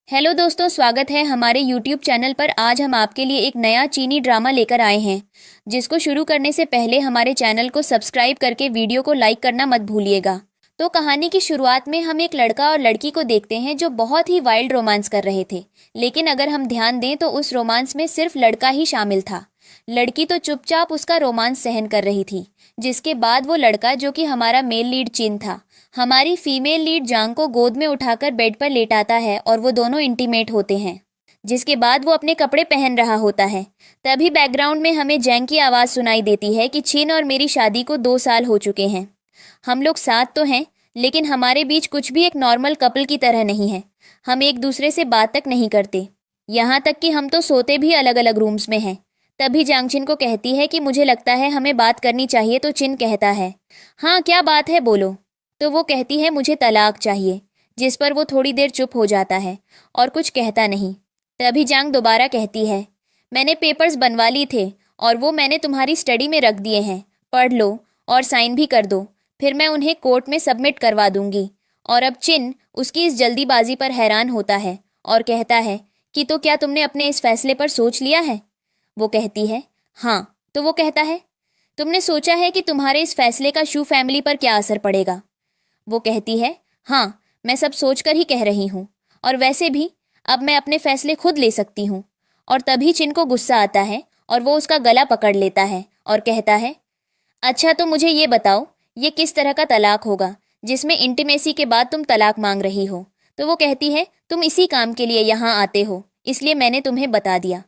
Hello दोस्तों, स्वागत है हमारे यूट्यूब चैनल पर। आज हम आपके लिए एक नया चीनी ड्रामा लेकर आए हैं, जिसको शुरू करने से पहले हमारे चैनल को सब्सक्राइब करके वीडियो को लाइक करना मत भूलिएगा। तो कहानी की शुरुआत में हम एक लड़का और लड़की को देखते हैं जो बहुत ही वाइल्ड रोमांस कर रहे थे। लेकिन अगर हम ध्यान दें तो उस रोमांस में सिर्फ लड़का ही शामिल था। लड़की तो चुपचाप उसका रोमांस सहन कर रही थी। जिसके बाद वो लड़का, जो कि हमारा मेल लीड चिन था, हमारी फीमेल लीड जांग को गोद में उठाकर बेड पर लेटाता है और वो दोनों इंटीमेट होते हैं। जिसके बाद वो अपने कपड़े पहन रहा होता है। तभी बैकग्राउंड में हमें जैंग की आवाज़ सुनाई देती है कि चिन और मेरी शादी को 2 साल हो चुके हैं। हम लोग साथ तो हैं, लेकिन हमारे बीच कुछ भी एक नॉर्मल कपल की तरह नहीं है। हम एक दूसरे से बात तक नहीं करते, यहाँ तक कि हम तो सोते भी अलग अलग रूम्स में हैं। तभी जांग चिन को कहती है कि मुझे लगता है हमें बात करनी चाहिए। तो चिन कहता है, हाँ क्या बात है, बोलो। तो वो कहती है, मुझे तलाक चाहिए। जिस पर वो थोड़ी देर चुप हो जाता है और कुछ कहता नहीं। तभी जांग दोबारा कहती है, मैंने पेपर्स बनवा ली थे और वो मैंने तुम्हारी स्टडी में रख दिए हैं, पढ़ लो और साइन भी कर दो, फिर मैं उन्हें कोर्ट में सबमिट करवा दूंगी। और अब चिन उसकी इस जल्दीबाजी पर हैरान होता है और कहता है कि तो क्या तुमने अपने इस फैसले पर सोच लिया है। वो कहती है, हाँ। तो वो कहता है, तुमने सोचा है कि तुम्हारे इस फैसले का शू फैमिली पर क्या असर पड़ेगा। वो कहती है, हाँ मैं सब सोचकर ही कह रही हूँ, और वैसे भी अब मैं अपने फैसले खुद ले सकती हूँ। और तभी चिन को गुस्सा आता है और वो उसका गला पकड़ लेता है और कहता है, अच्छा तो मुझे ये बताओ, ये किस तरह का तलाक होगा जिसमें इंटीमेसी के बाद तुम तलाक मांग रही हो। तो वो कहती है, तुम इसी काम के लिए यहाँ आते हो, इसलिए मैंने तुम्हें बता दिया।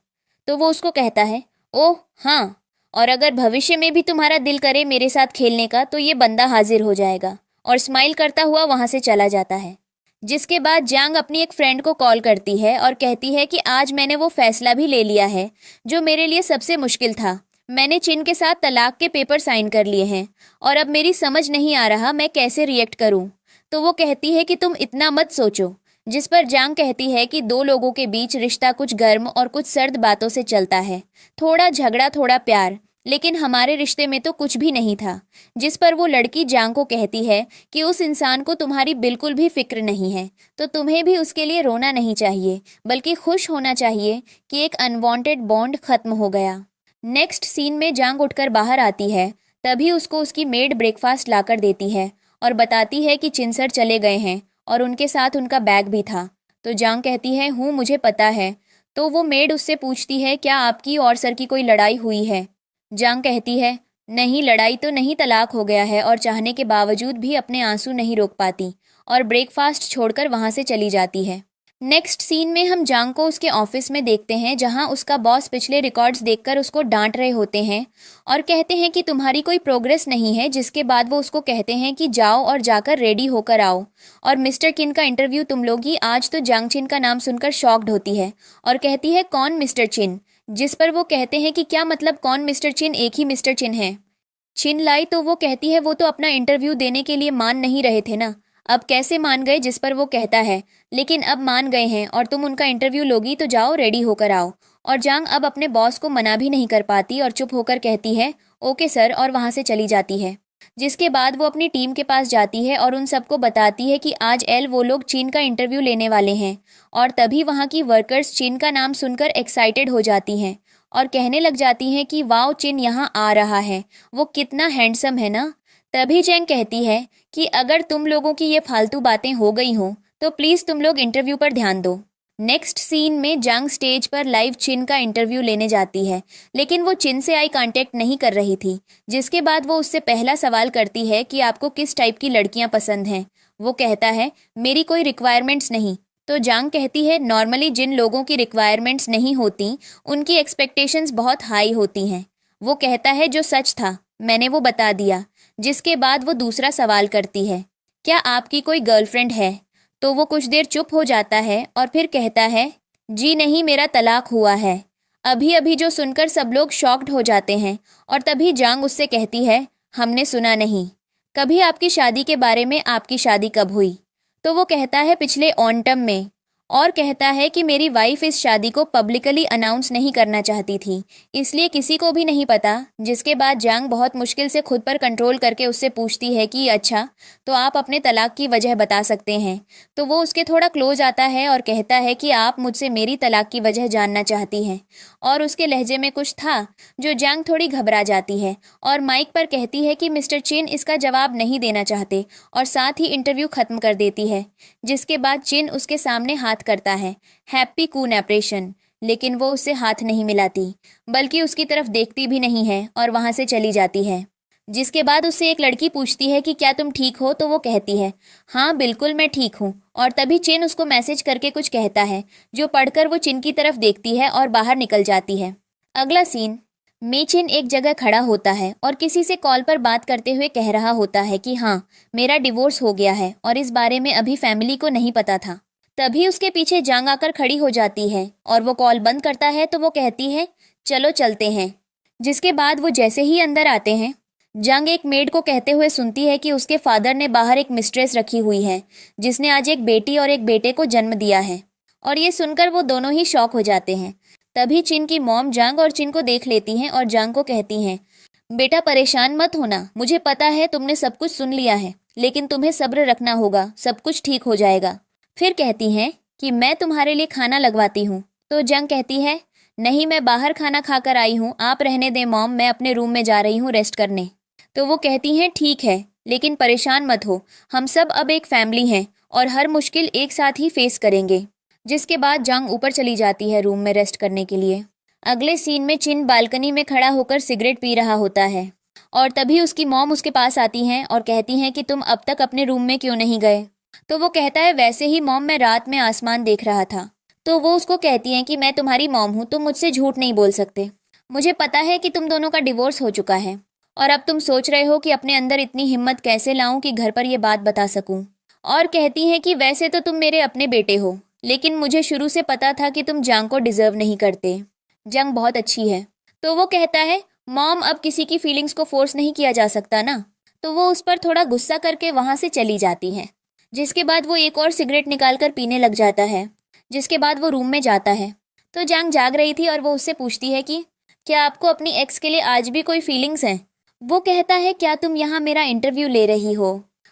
तो वो उसको कहता है, ओह हाँ, और अगर भविष्य में भी तुम्हारा दिल करे मेरे साथ खेलने का तो ये बंदा हाजिर हो जाएगा। और स्माइल करता हुआ वहाँ से चला जाता है। जिसके बाद जांग अपनी एक फ्रेंड को कॉल करती है और कहती है कि आज मैंने वो फैसला भी ले लिया है जो मेरे लिए सबसे मुश्किल था। मैंने चिन के साथ तलाक के पेपर साइन कर लिए हैं और अब मेरी समझ नहीं आ रहा मैं कैसे रिएक्ट करूं। तो वो कहती है कि तुम इतना मत सोचो। जिस पर जांग कहती है कि 2 लोगों के बीच रिश्ता कुछ गर्म और कुछ सर्द बातों से चलता है, थोड़ा झगड़ा थोड़ा प्यार, लेकिन हमारे रिश्ते में तो कुछ भी नहीं था। जिस पर वो लड़की जांग को कहती है कि उस इंसान को तुम्हारी बिल्कुल भी फिक्र नहीं है, तो तुम्हें भी उसके लिए रोना नहीं चाहिए, बल्कि खुश होना चाहिए कि एक अनवांटेड बॉन्ड खत्म हो गया। नेक्स्ट सीन में जांग उठकर बाहर आती है। तभी उसको उसकी मेड ब्रेकफास्ट लाकर देती है और बताती है कि चिन सर चले गए हैं और उनके साथ उनका बैग भी था। तो जांग कहती है, हूँ मुझे पता है। तो वो मेड उससे पूछती है, क्या आपकी और सर की कोई लड़ाई हुई है। जांग कहती है, नहीं लड़ाई तो नहीं, तलाक हो गया है, और चाहने के बावजूद भी अपने आंसू नहीं रोक पाती और ब्रेकफास्ट छोड़कर वहाँ से चली जाती है। नेक्स्ट सीन में हम जांग को उसके ऑफिस में देखते हैं, जहां उसका बॉस पिछले रिकॉर्ड्स देखकर उसको डांट रहे होते हैं और कहते हैं कि तुम्हारी कोई प्रोग्रेस नहीं है। जिसके बाद वो उसको कहते हैं कि जाओ और जाकर रेडी होकर आओ और मिस्टर किन का इंटरव्यू तुम लोगी आज। तो जांग चिन का नाम सुनकर शॉक्ड होती है और कहती है, कौन मिस्टर चिन। जिस पर वो कहते हैं कि क्या मतलब कौन मिस्टर चिन, एक ही मिस्टर चिन है। चिन लाई तो वो कहती है, वो तो अपना इंटरव्यू देने के लिए मान नहीं रहे थे ना, अब कैसे मान गए। जिस पर वो कहता है, लेकिन अब मान गए हैं और तुम उनका इंटरव्यू लोगी तो जाओ रेडी होकर आओ। और जांग अब अपने बॉस को मना भी नहीं कर पाती और चुप होकर कहती है, ओके सर, और वहाँ से चली जाती है। जिसके बाद वो अपनी टीम के पास जाती है और उन सबको बताती है कि आज वो लोग चीन का इंटरव्यू लेने वाले हैं। और तभी वहाँ की वर्कर्स चीन का नाम सुनकर एक्साइटेड हो जाती हैं और कहने लग जाती हैं कि वाओ, चिन यहाँ आ रहा है, वो कितना हैंडसम है ना। तभी जैंग कहती है कि अगर तुम लोगों की ये फालतू बातें हो गई हों तो प्लीज़ तुम लोग इंटरव्यू पर ध्यान दो। नेक्स्ट सीन में जांग स्टेज पर लाइव चिन का इंटरव्यू लेने जाती है, लेकिन वो चिन से आई कांटेक्ट नहीं कर रही थी। जिसके बाद वो उससे पहला सवाल करती है कि आपको किस टाइप की लड़कियां पसंद हैं। वो कहता है, मेरी कोई रिक्वायरमेंट्स नहीं। तो जांग कहती है, नॉर्मली जिन लोगों की रिक्वायरमेंट्स नहीं होती उनकी एक्सपेक्टेशंस बहुत हाई होती हैं। वो कहता है, जो सच था मैंने वो बता दिया। जिसके बाद वो दूसरा सवाल करती है, क्या आपकी कोई गर्लफ्रेंड है। तो वो कुछ देर चुप हो जाता है और फिर कहता है, जी नहीं, मेरा तलाक हुआ है। अभी अभी जो सुनकर सब लोग शॉक्ड हो जाते हैं और तभी जांग उससे कहती है, हमने सुना नहीं कभी आपकी शादी के बारे में, आपकी शादी कब हुई। तो वो कहता है, पिछले ऑटम में। और कहता है कि मेरी वाइफ इस शादी को पब्लिकली अनाउंस नहीं करना चाहती थी, इसलिए किसी को भी नहीं पता। जिसके बाद जांग बहुत मुश्किल से खुद पर कंट्रोल करके उससे पूछती है कि अच्छा, तो आप अपने तलाक की वजह बता सकते हैं। तो वो उसके थोड़ा क्लोज आता है और कहता है कि आप मुझसे मेरी तलाक की वजह जानना चाहती हैं। और उसके लहजे में कुछ था जो जांग थोड़ी घबरा जाती है और माइक पर कहती है कि मिस्टर चिन इसका जवाब नहीं देना चाहते और साथ ही इंटरव्यू खत्म कर देती है। जिसके बाद चिन उसके सामने हाथ करता है, हैप्पी कून ऑपरेशन, लेकिन वो उससे हाथ नहीं मिलाती, बल्कि उसकी तरफ देखती भी नहीं है और वहां से चली जाती है। जिसके बाद उससे एक लड़की पूछती है कि क्या तुम ठीक हो, तो वो कहती है हाँ बिल्कुल मैं ठीक हूँ। और तभी चिन उसको मैसेज करके कुछ कहता है, जो पढ़कर वो चिन की तरफ देखती है और बाहर निकल जाती है। अगला सीन, मेचिन एक जगह खड़ा होता है और किसी से कॉल पर बात करते हुए कह रहा होता है कि हाँ मेरा डिवोर्स हो गया है और इस बारे में अभी फैमिली को नहीं पता था। तभी उसके पीछे जांग आकर खड़ी हो जाती है और वो कॉल बंद करता है तो वो कहती है चलो चलते हैं। जिसके बाद वो जैसे ही अंदर आते हैं, जांग एक मेड को कहते हुए सुनती है कि उसके फादर ने बाहर एक मिस्ट्रेस रखी हुई है जिसने आज एक बेटी और एक बेटे को जन्म दिया है। और ये सुनकर वो दोनों ही शॉक हो जाते हैं। तभी चिन की मॉम जांग और चिन को देख लेती हैं और जांग को कहती हैं बेटा परेशान मत होना, मुझे पता है तुमने सब कुछ सुन लिया है, लेकिन तुम्हें सब्र रखना होगा, सब कुछ ठीक हो जाएगा। फिर कहती हैं कि मैं तुम्हारे लिए खाना लगवाती हूँ। तो जांग कहती है नहीं मैं बाहर खाना खाकर आई हूँ, आप रहने दें मॉम, मैं अपने रूम में जा रही हूँ रेस्ट करने। तो वो कहती हैं ठीक है, लेकिन परेशान मत हो, हम सब अब एक फैमिली हैं और हर मुश्किल एक साथ ही फेस करेंगे। जिसके बाद जांग ऊपर चली जाती है रूम में रेस्ट करने के लिए। अगले सीन में चिन बालकनी में खड़ा होकर सिगरेट पी रहा होता है और तभी उसकी मॉम उसके पास आती हैं और कहती हैं कि तुम अब तक अपने रूम में क्यों नहीं गए। तो वो कहता है वैसे ही मॉम मैं रात में आसमान देख रहा था। तो वो उसको कहती हैं कि मैं तुम्हारी मॉम हूँ, तुम मुझसे झूठ नहीं बोल सकते, मुझे पता है कि तुम दोनों का डिवोर्स हो चुका है और अब तुम सोच रहे हो कि अपने अंदर इतनी हिम्मत कैसे लाऊं कि घर पर ये बात बता सकूं। और कहती हैं कि वैसे तो तुम मेरे अपने बेटे हो, लेकिन मुझे शुरू से पता था कि तुम जांग को डिजर्व नहीं करते, जांग बहुत अच्छी है। तो वो कहता है मॉम अब किसी की फीलिंग्स को फोर्स नहीं किया जा सकता ना। तो वो उस पर थोड़ा गुस्सा करके वहां से चली जाती है। जिसके बाद वो एक और सिगरेट निकालकर पीने लग जाता है। जिसके बाद वो रूम में जाता है तो जांग जाग रही थी और वो उससे पूछती है कि क्या आपको अपनी एक्स के लिए आज भी कोई फीलिंग्स हैं। वो कहता है क्या तुम यहाँ मेरा इंटरव्यू ले रही हो।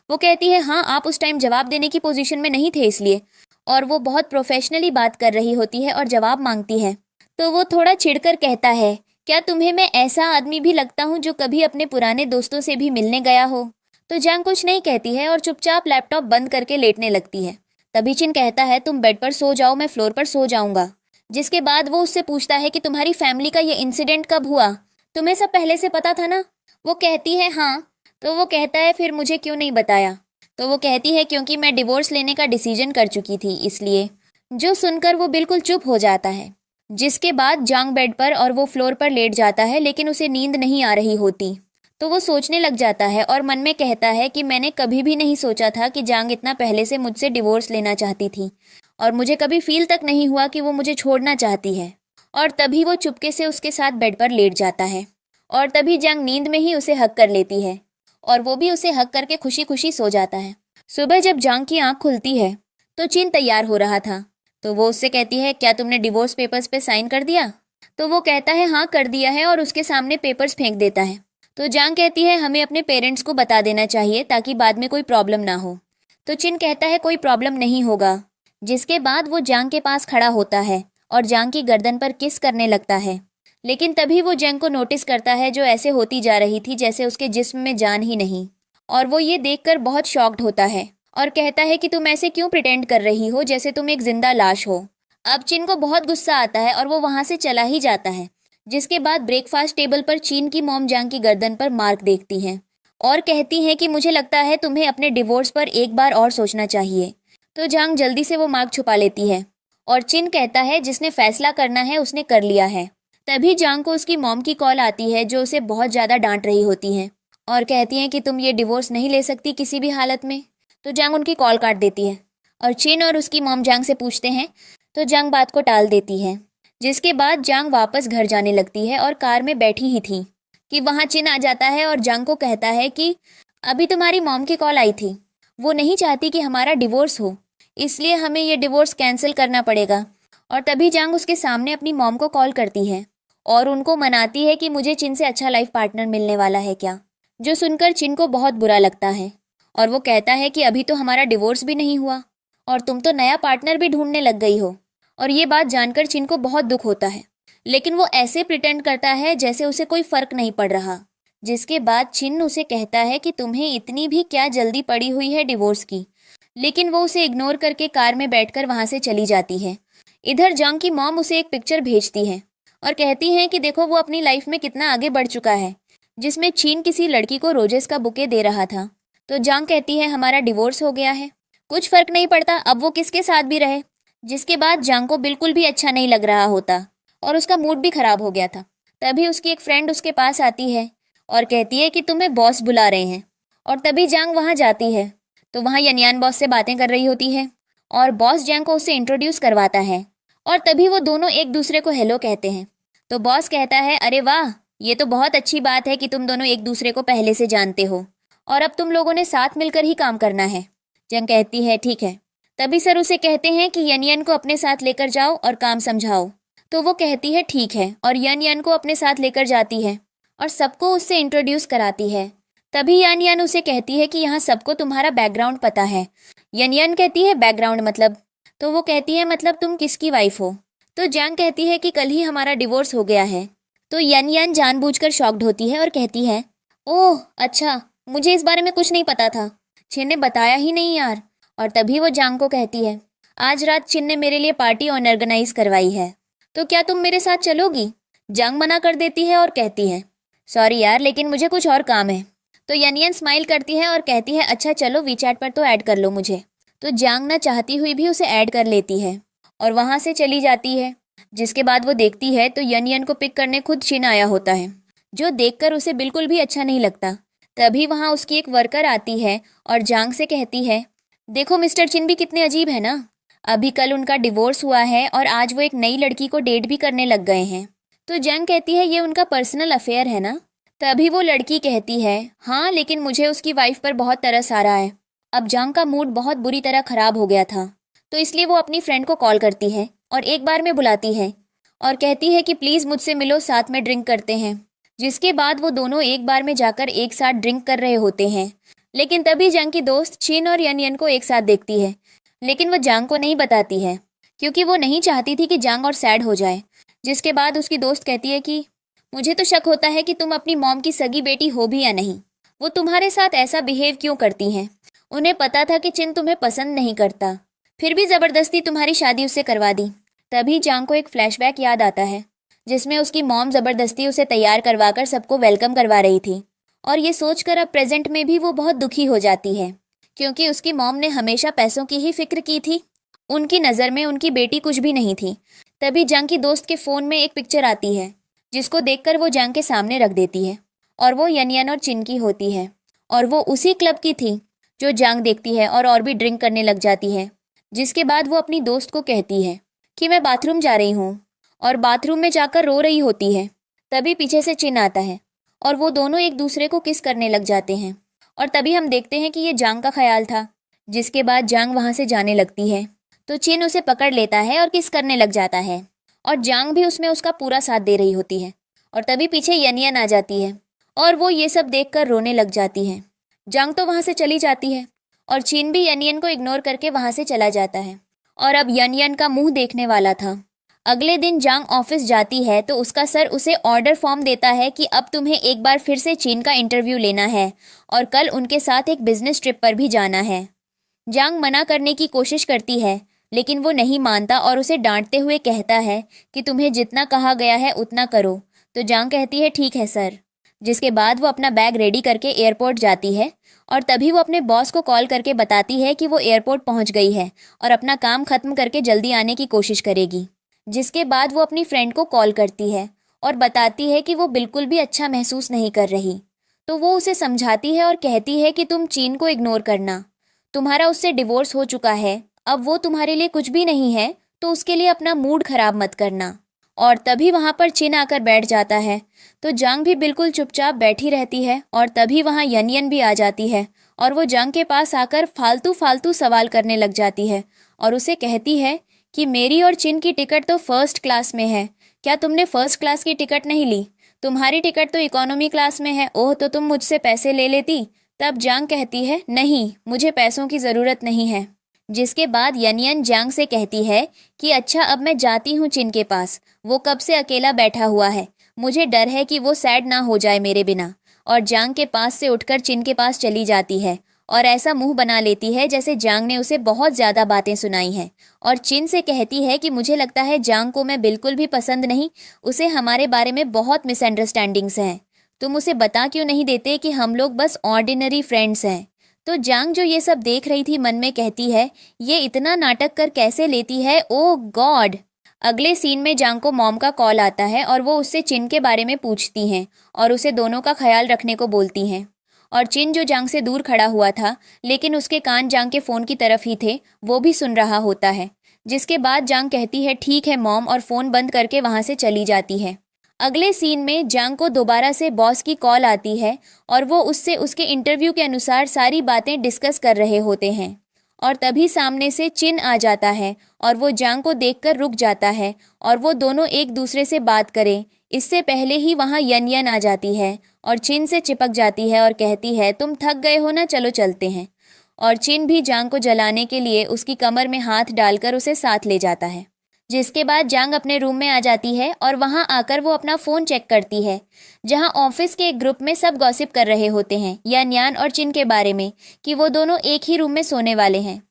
वो कहती है हाँ, आप उस टाइम जवाब देने की पोजीशन में नहीं थे इसलिए। और वो बहुत प्रोफेशनली बात कर रही होती है और जवाब मांगती है। तो वो थोड़ा चिढ़कर कहता है क्या तुम्हें मैं ऐसा आदमी भी लगता हूँ जो कभी अपने पुराने दोस्तों से भी मिलने गया हो। तो जांग कुछ नहीं कहती है और चुपचाप लैपटॉप बंद करके लेटने लगती है। तभी चिन कहता है तुम बेड पर सो जाओ, मैं फ्लोर पर सो जाऊंगा। जिसके बाद वो उससे पूछता है कि तुम्हारी फैमिली का ये इंसिडेंट कब हुआ, तुम्हें सब पहले से पता था ना। वो कहती है हाँ। तो वो कहता है फिर मुझे क्यों नहीं बताया। तो वो कहती है क्योंकि मैं डिवोर्स लेने का डिसीजन कर चुकी थी इसलिए। जो सुनकर वो बिल्कुल चुप हो जाता है। जिसके बाद जांग बेड पर और वो फ्लोर पर लेट जाता है, लेकिन उसे नींद नहीं आ रही होती। तो वो सोचने लग जाता है और मन में कहता है कि मैंने कभी भी नहीं सोचा था कि जांग इतना पहले से मुझसे डिवोर्स लेना चाहती थी और मुझे कभी फील तक नहीं हुआ कि वो मुझे छोड़ना चाहती है। और तभी वो चुपके से उसके साथ बेड पर लेट जाता है और तभी जांग नींद में ही उसे हक कर लेती है और वो भी उसे हक करके खुशी खुशी सो जाता है। सुबह जब जांग की आंख खुलती है तो चिन तैयार हो रहा था। तो वो उससे कहती है क्या तुमने डिवोर्स पेपर्स पे साइन कर दिया। तो वो कहता है हाँ कर दिया है और उसके सामने पेपर्स फेंक देता है। तो जांग कहती है हमें अपने पेरेंट्स को बता देना चाहिए ताकि बाद में कोई प्रॉब्लम ना हो। तो चिन कहता है कोई प्रॉब्लम नहीं होगा। जिसके बाद वो जांग के पास खड़ा होता है और जांग की गर्दन पर किस करने लगता है। लेकिन तभी वो जांग को नोटिस करता है जो ऐसे होती जा रही थी जैसे उसके जिस्म में जान ही नहीं। और वो ये देखकर बहुत शॉक्ड होता है और कहता है कि तुम ऐसे क्यों प्रिटेंड कर रही हो जैसे तुम एक जिंदा लाश हो। अब चिन को बहुत गुस्सा आता है और वो वहां से चला ही जाता है। जिसके बाद ब्रेकफास्ट टेबल पर चीन की मॉम जांग की गर्दन पर मार्क देखती हैं और कहती हैं कि मुझे लगता है तुम्हें अपने डिवोर्स पर एक बार और सोचना चाहिए। तो जांग जल्दी से वो मार्क छुपा लेती है और चिन कहता है जिसने फैसला करना है उसने कर लिया है। तभी जांग को उसकी मॉम की कॉल आती है जो उसे बहुत ज़्यादा डांट रही होती हैं और कहती हैं कि तुम ये डिवोर्स नहीं ले सकती किसी भी हालत में। तो जांग उनकी कॉल काट देती है और चिन और उसकी मॉम जांग से पूछते हैं तो जांग बात को टाल देती है। जिसके बाद जांग वापस घर जाने लगती है और कार में बैठी ही थी कि वहाँ चिन आ जाता है और जांग को कहता है कि अभी तुम्हारी मॉम की कॉल आई थी, वो नहीं चाहती कि हमारा डिवोर्स हो, इसलिए हमें ये डिवोर्स कैंसिल करना पड़ेगा। और तभी जांग उसके सामने अपनी मॉम को कॉल करती है और उनको मनाती है कि मुझे चिन से अच्छा लाइफ पार्टनर मिलने वाला है क्या। जो सुनकर चिन को बहुत बुरा लगता है और वो कहता है कि अभी तो हमारा डिवोर्स भी नहीं हुआ और तुम तो नया पार्टनर भी ढूंढने लग गई हो। और ये बात जानकर चिन को बहुत दुख होता है, लेकिन वो ऐसे प्रिटेंड करता है जैसे उसे कोई फर्क नहीं पड़ रहा। जिसके बाद चिन उसे कहता है कि तुम्हें इतनी भी क्या जल्दी पड़ी हुई है डिवोर्स की। लेकिन वो उसे इग्नोर करके कार में बैठकर वहां से चली जाती है। इधर जांग की मॉम उसे एक पिक्चर भेजती है और कहती है कि देखो वो अपनी लाइफ में कितना आगे बढ़ चुका है, जिसमें चीन किसी लड़की को रोजेस का बुके दे रहा था। तो जांग कहती है हमारा डिवोर्स हो गया है, कुछ फर्क नहीं पड़ता अब वो किसके साथ भी रहे। जिसके बाद जांग को बिल्कुल भी अच्छा नहीं लग रहा होता और उसका मूड भी खराब हो गया था। तभी उसकी एक फ्रेंड उसके पास आती है और कहती है कि तुम्हें बॉस बुला रहे हैं। और तभी जांग वहां जाती है तो वहां यनियान बॉस से बातें कर रही होती है और बॉस जांग को उससे इंट्रोड्यूस करवाता है। और तभी वो दोनों एक दूसरे को हेलो कहते हैं। तो बॉस कहता है अरे वाह, ये तो बहुत अच्छी बात है कि तुम दोनों एक दूसरे को पहले से जानते हो और अब तुम लोगों ने साथ मिलकर ही काम करना है। जंग कहती है ठीक है। तभी सर उसे कहते हैं कि यनियन को अपने साथ लेकर जाओ और काम समझाओ। तो वो कहती है ठीक है और यनियन को अपने साथ लेकर जाती है और सबको उससे इंट्रोड्यूस कराती है। तभी यनियन उसे कहती है कि यहाँ सबको तुम्हारा बैकग्राउंड पता है। यनियन कहती है बैकग्राउंड मतलब? तो वो कहती है मतलब तुम किसकी वाइफ हो? तो जांग कहती है कि कल ही हमारा डिवोर्स हो गया है। तो यनियन जानबूझकर शॉक्ड होती है और कहती है ओह अच्छा, मुझे इस बारे में कुछ नहीं पता था, चिन ने बताया ही नहीं यार। और तभी वो जांग को कहती है आज रात चिन ने मेरे लिए पार्टी ऑर्गेनाइज करवाई है, तो क्या तुम मेरे साथ चलोगी? जांग मना कर देती है और कहती है सॉरी यार लेकिन मुझे कुछ और काम है। तो यनियन स्माइल करती है और कहती है अच्छा चलो वीचैट पर तो ऐड कर लो मुझे। तो जांग ना चाहती हुई भी उसे ऐड कर लेती है और वहां से चली जाती है। जिसके बाद वो देखती है तो यनियन को पिक करने खुद चिन आया होता है, जो देखकर उसे बिल्कुल भी अच्छा नहीं लगता। तभी वहां उसकी एक वर्कर आती है और जांग से कहती है देखो मिस्टर चिन भी कितने अजीब है ना, अभी कल उनका डिवोर्स हुआ है और आज वो एक नई लड़की को डेट भी करने लग गए हैं। तो जांग कहती है ये उनका पर्सनल अफेयर है ना। तभी वो लड़की कहती है हाँ लेकिन मुझे उसकी वाइफ पर बहुत तरस आ रहा है। अब जांग का मूड बहुत बुरी तरह खराब हो गया था, तो इसलिए वो अपनी फ्रेंड को कॉल करती है और एक बार में बुलाती है और कहती है कि प्लीज मुझसे मिलो, साथ में ड्रिंक करते हैं। जिसके बाद वो दोनों एक बार में जाकर एक साथ ड्रिंक कर रहे होते हैं। लेकिन तभी जांग की दोस्त चिन और यनियन को एक साथ देखती है, लेकिन वो जांग को नहीं बताती है क्योंकि वो नहीं चाहती थी कि जांग और सैड हो जाए। जिसके बाद उसकी दोस्त कहती है कि मुझे तो शक होता है कि तुम अपनी मॉम की सगी बेटी हो भी या नहीं, वो तुम्हारे साथ ऐसा बिहेव क्यों करती हैं। उन्हें पता था कि चिन तुम्हें पसंद नहीं करता, फिर भी जबरदस्ती तुम्हारी शादी उससे करवा दी। तभी जांग को एक फ्लैशबैक याद आता है जिसमें उसकी मॉम जबरदस्ती उसे तैयार करवाकर सबको वेलकम करवा रही थी और ये सोचकर अब प्रेजेंट में भी वो बहुत दुखी हो जाती है क्योंकि उसकी मॉम ने हमेशा पैसों की ही फिक्र की थी। उनकी नज़र में उनकी बेटी कुछ भी नहीं थी। तभी जांग की दोस्त के फ़ोन में एक पिक्चर आती है जिसको देखकर वो जांग के सामने रख देती है और वो यनियन और चिन की होती है और वो उसी क्लब की थी जो जांग देखती है और भी ड्रिंक करने लग जाती है। जिसके बाद वो अपनी दोस्त को कहती है कि मैं बाथरूम जा रही हूँ और बाथरूम में जाकर रो रही होती है। तभी पीछे से चिन आता है और वो दोनों एक दूसरे को किस करने लग जाते हैं और तभी हम देखते हैं कि ये जांग का ख्याल था। जिसके बाद जांग वहाँ से जाने लगती है तो चिन उसे पकड़ लेता है और किस करने लग जाता है और जांग भी उसमें उसका पूरा साथ दे रही होती है। और तभी पीछे यनियन आ जाती है और वो ये सब देखकर रोने लग जाती है। जांग तो वहाँ से चली जाती है और चिन भी यनियन को इग्नोर करके वहाँ से चला जाता है और अब यनियन का मुंह देखने वाला था। अगले दिन जांग ऑफिस जाती है तो उसका सर उसे ऑर्डर फॉर्म देता है कि अब तुम्हें एक बार फिर से चीन का इंटरव्यू लेना है और कल उनके साथ एक बिजनेस ट्रिप पर भी जाना है। जांग मना करने की कोशिश करती है लेकिन वो नहीं मानता और उसे डांटते हुए कहता है कि तुम्हें जितना कहा गया है उतना करो। तो जांग कहती है ठीक है सर। जिसके बाद वो अपना बैग रेडी करके एयरपोर्ट जाती है और तभी वो अपने बॉस को कॉल करके बताती है कि वो एयरपोर्ट पहुंच गई है और अपना काम खत्म करके जल्दी आने की कोशिश करेगी। जिसके बाद वो अपनी फ्रेंड को कॉल करती है और बताती है कि वो बिल्कुल भी अच्छा महसूस नहीं कर रही। तो वो उसे समझाती है और कहती है कि तुम चीन को इग्नोर करना, तुम्हारा उससे डिवोर्स हो चुका है, अब वो तुम्हारे लिए कुछ भी नहीं है, तो उसके लिए अपना मूड खराब मत करना। और तभी वहाँ पर चिन आकर बैठ जाता है तो जांग भी बिल्कुल चुपचाप बैठी रहती है और तभी वहाँ यनियन भी आ जाती है और वो जांग के पास आकर फालतू फालतू सवाल करने लग जाती है और उसे कहती है कि मेरी और चिन की टिकट तो फर्स्ट क्लास में है, क्या तुमने फर्स्ट क्लास की टिकट नहीं ली? तुम्हारी टिकट तो इकोनॉमी क्लास में है। ओह, तो तुम मुझसे पैसे ले लेती। तब जांग कहती है नहीं, मुझे पैसों की ज़रूरत नहीं है। जिसके बाद यनियन जांग से कहती है कि अच्छा, अब मैं जाती हूँ चिन के पास, वो कब से अकेला बैठा हुआ है, मुझे डर है कि वो सैड ना हो जाए मेरे बिना। और जांग के पास से उठकर चिन के पास चली जाती है और ऐसा मुंह बना लेती है जैसे जांग ने उसे बहुत ज़्यादा बातें सुनाई हैं। और चिन से कहती है कि मुझे लगता है जांग को मैं बिल्कुल भी पसंद नहीं, उसे हमारे बारे में बहुत मिसअंडरस्टैंडिंग्स हैं। तुम उसे बता क्यों नहीं देते कि हम लोग बस ऑर्डिनरी फ्रेंड्स हैं? तो जांग जो ये सब देख रही थी मन में कहती है ये इतना नाटक कर कैसे लेती है, ओ गॉड। अगले सीन में जांग को मॉम का कॉल आता है और वो उससे चिन के बारे में पूछती हैं और उसे दोनों का ख्याल रखने को बोलती हैं। और चिन जो जांग से दूर खड़ा हुआ था लेकिन उसके कान जांग के फ़ोन की तरफ ही थे, वो भी सुन रहा होता है। जिसके बाद जांग कहती है ठीक है मॉम, और फ़ोन बंद करके वहाँ से चली जाती है। अगले सीन में जांग को दोबारा से बॉस की कॉल आती है और वो उससे उसके इंटरव्यू के अनुसार सारी बातें डिस्कस कर रहे होते हैं। और तभी सामने से चिन आ जाता है और वो जांग को देखकर रुक जाता है और वो दोनों एक दूसरे से बात करें इससे पहले ही वहाँ यन आ जाती है और चिन से चिपक जाती है और कहती है तुम थक गए हो ना, चलो चलते हैं। और चिन भी जांग को जलाने के लिए उसकी कमर में हाथ डालकर उसे साथ ले जाता है। जिसके बाद जांग अपने रूम में आ जाती है और वहां आकर वो अपना फ़ोन चेक करती है जहां ऑफिस के एक ग्रुप में सब गॉसिप कर रहे होते हैं यान और चिन के बारे में कि वो दोनों एक ही रूम में सोने वाले हैं।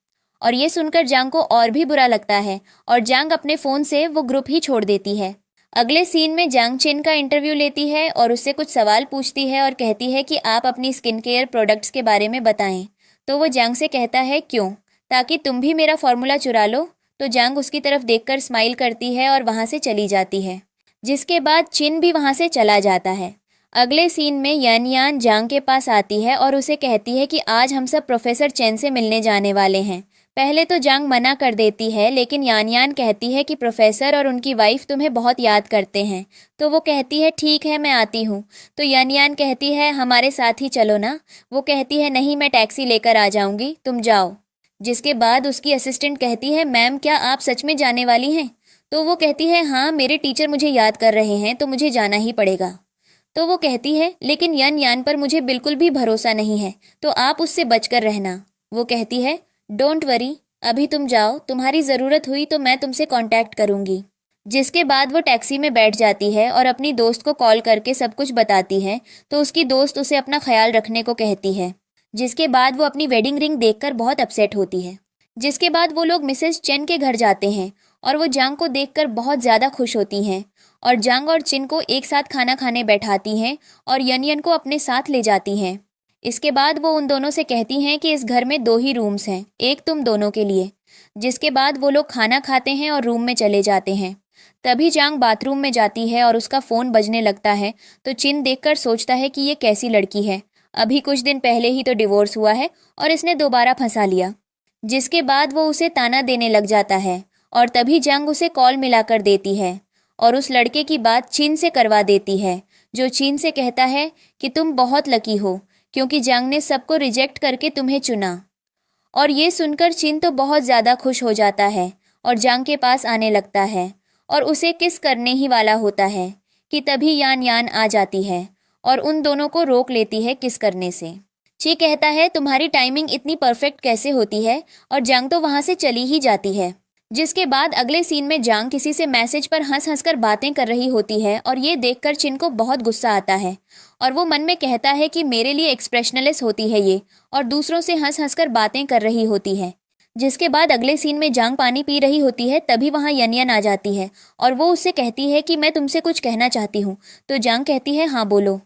और ये सुनकर जांग को और भी बुरा लगता है और जांग अपने फ़ोन से वो ग्रुप ही छोड़ देती है। अगले सीन में जांग चिन का इंटरव्यू लेती है और उससे कुछ सवाल पूछती है और कहती है कि आप अपनी स्किन केयर प्रोडक्ट्स के बारे में बताएं। तो वो जांग से कहता है क्यों, ताकि तुम भी मेरा फॉर्मूला चुरा लो। तो जांग उसकी तरफ देखकर स्माइल करती है और वहाँ से चली जाती है। जिसके बाद चिन भी वहाँ से चला जाता है। अगले सीन में यान जांग के पास आती है और उसे कहती है कि आज हम सब प्रोफेसर चेन से मिलने जाने वाले हैं। पहले तो जांग मना कर देती है लेकिन यान कहती है कि प्रोफेसर और उनकी वाइफ तुम्हें बहुत याद करते हैं। तो वो कहती है ठीक है, मैं आती हूँ। तो यान कहती है हमारे साथ ही चलो ना। वो कहती है नहीं, मैं टैक्सी लेकर आ जाऊँगी, तुम जाओ। जिसके बाद उसकी असिस्टेंट कहती है मैम, क्या आप सच में जाने वाली हैं? तो वो कहती है हाँ, मेरे टीचर मुझे याद कर रहे हैं तो मुझे जाना ही पड़ेगा। तो वो कहती है लेकिन यान पर मुझे बिल्कुल भी भरोसा नहीं है, तो आप उससे बचकर रहना। वो कहती है डोंट वरी, अभी तुम जाओ, तुम्हारी ज़रूरत हुई तो मैं तुमसे कांटेक्ट करूँगी। जिसके बाद वो टैक्सी में बैठ जाती है और अपनी दोस्त को कॉल करके सब कुछ बताती है। तो उसकी दोस्त उसे अपना ख्याल रखने को कहती है। जिसके बाद वो अपनी वेडिंग रिंग देखकर बहुत अपसेट होती है। जिसके बाद वो लोग मिसेस चेन के घर जाते हैं और वो जांग को देखकर बहुत ज़्यादा खुश होती हैं और जांग और चिन को एक साथ खाना खाने बैठाती हैं और यन को अपने साथ ले जाती हैं। इसके बाद वो उन दोनों से कहती हैं कि इस घर में 2 ही रूम्स हैं, एक तुम दोनों के लिए। जिसके बाद वो लोग खाना खाते हैं और रूम में चले जाते हैं। तभी जांग बाथरूम में जाती है और उसका फ़ोन बजने लगता है। तो चिन देखकर सोचता है कि ये कैसी लड़की है, अभी कुछ दिन पहले ही तो डिवोर्स हुआ है और इसने दोबारा फंसा लिया। जिसके बाद वो उसे ताना देने लग जाता है और तभी जांग उसे कॉल मिलाकर देती है और उस लड़के की बात चिन से करवा देती है, जो चिन से कहता है कि तुम बहुत लकी हो क्योंकि जांग ने सबको रिजेक्ट करके तुम्हें चुना। और ये सुनकर चिन तो बहुत ज़्यादा खुश हो जाता है और जांग के पास आने लगता है और उसे किस करने ही वाला होता है कि तभी यान आ जाती है और उन दोनों को रोक लेती है किस करने से। ची कहता है तुम्हारी टाइमिंग इतनी परफेक्ट कैसे होती है, और जांग तो वहाँ से चली ही जाती है। जिसके बाद अगले सीन में जांग किसी से मैसेज पर हंस हंस कर बातें कर रही होती है और ये देखकर चिन को बहुत गुस्सा आता है और वो मन में कहता है कि मेरे लिए एक्सप्रेशनलेस होती है ये, और दूसरों से हंस हंस कर बातें कर रही होती है। जिसके बाद अगले सीन में जांग पानी पी रही होती है, तभी वहाँ यन आ जाती है और वो उससे कहती है कि मैं तुमसे कुछ कहना चाहती हूँ। तो जांग कहती है हाँ बोलो।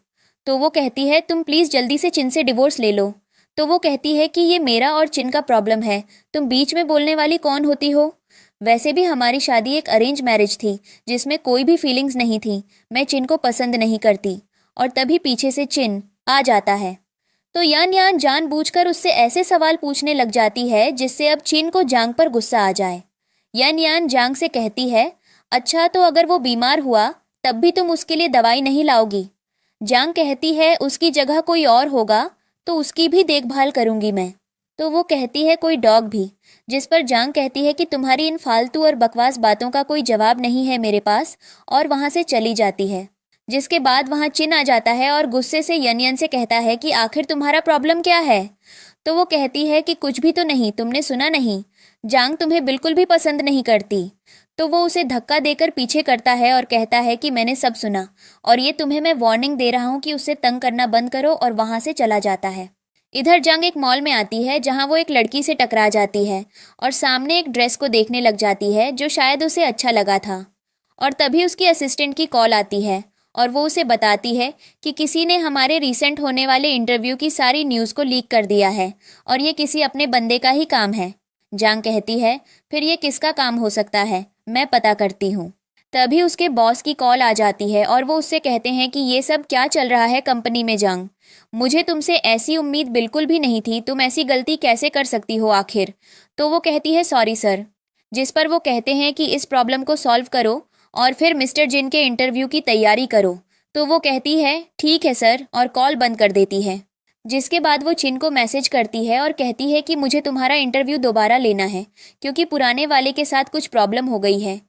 तो वो कहती है तुम प्लीज़ जल्दी से चिन से डिवोर्स ले लो। तो वो कहती है कि ये मेरा और चिन का प्रॉब्लम है, तुम बीच में बोलने वाली कौन होती हो? वैसे भी हमारी शादी एक अरेंज मैरिज थी जिसमें कोई भी फीलिंग्स नहीं थी, मैं चिन को पसंद नहीं करती। और तभी पीछे से चिन आ जाता है। तो यान जानबूझकर उससे ऐसे सवाल पूछने लग जाती है जिससे अब चिन को जांग पर गुस्सा आ जाए। यान जांग से कहती है अच्छा, तो अगर वो बीमार हुआ तब भी तुम उसके लिए दवाई नहीं लाओगी? जांग कहती है उसकी जगह कोई और होगा तो उसकी भी देखभाल करूंगी मैं। तो वो कहती है कोई डॉग भी, जिस पर जांग कहती है कि तुम्हारी इन फालतू और बकवास बातों का कोई जवाब नहीं है मेरे पास, और वहाँ से चली जाती है। जिसके बाद वहाँ चिन आ जाता है और गुस्से से यन से कहता है कि आखिर तुम्हारा प्रॉब्लम क्या है। तो वो कहती है कि कुछ भी तो नहीं, तुमने सुना नहीं, जांग तुम्हें बिल्कुल भी पसंद नहीं करती। तो वो उसे धक्का देकर पीछे करता है और कहता है कि मैंने सब सुना, और ये तुम्हें मैं वार्निंग दे रहा हूँ कि उसे तंग करना बंद करो, और वहाँ से चला जाता है। इधर जंग एक मॉल में आती है जहाँ वो एक लड़की से टकरा जाती है और सामने एक ड्रेस को देखने लग जाती है जो शायद उसे अच्छा लगा था। और तभी उसकी असिस्टेंट की कॉल आती है और वो उसे बताती है कि किसी ने हमारे रिसेंट होने वाले इंटरव्यू की सारी न्यूज़ को लीक कर दिया है और ये किसी अपने बंदे का ही काम है। जांग कहती है फिर ये किसका काम हो सकता है, मैं पता करती हूँ। तभी उसके बॉस की कॉल आ जाती है और वो उससे कहते हैं कि ये सब क्या चल रहा है कंपनी में जांग, मुझे तुमसे ऐसी उम्मीद बिल्कुल भी नहीं थी, तुम ऐसी गलती कैसे कर सकती हो आखिर। तो वो कहती है सॉरी सर। जिस पर वो कहते हैं कि इस प्रॉब्लम को सॉल्व करो और फिर मिस्टर जिन के इंटरव्यू की तैयारी करो। तो वो कहती है ठीक है सर और कॉल बंद कर देती है। जिसके बाद वो चिन को मैसेज करती है और कहती है कि मुझे तुम्हारा इंटरव्यू दोबारा लेना है क्योंकि पुराने वाले के साथ कुछ प्रॉब्लम हो गई है।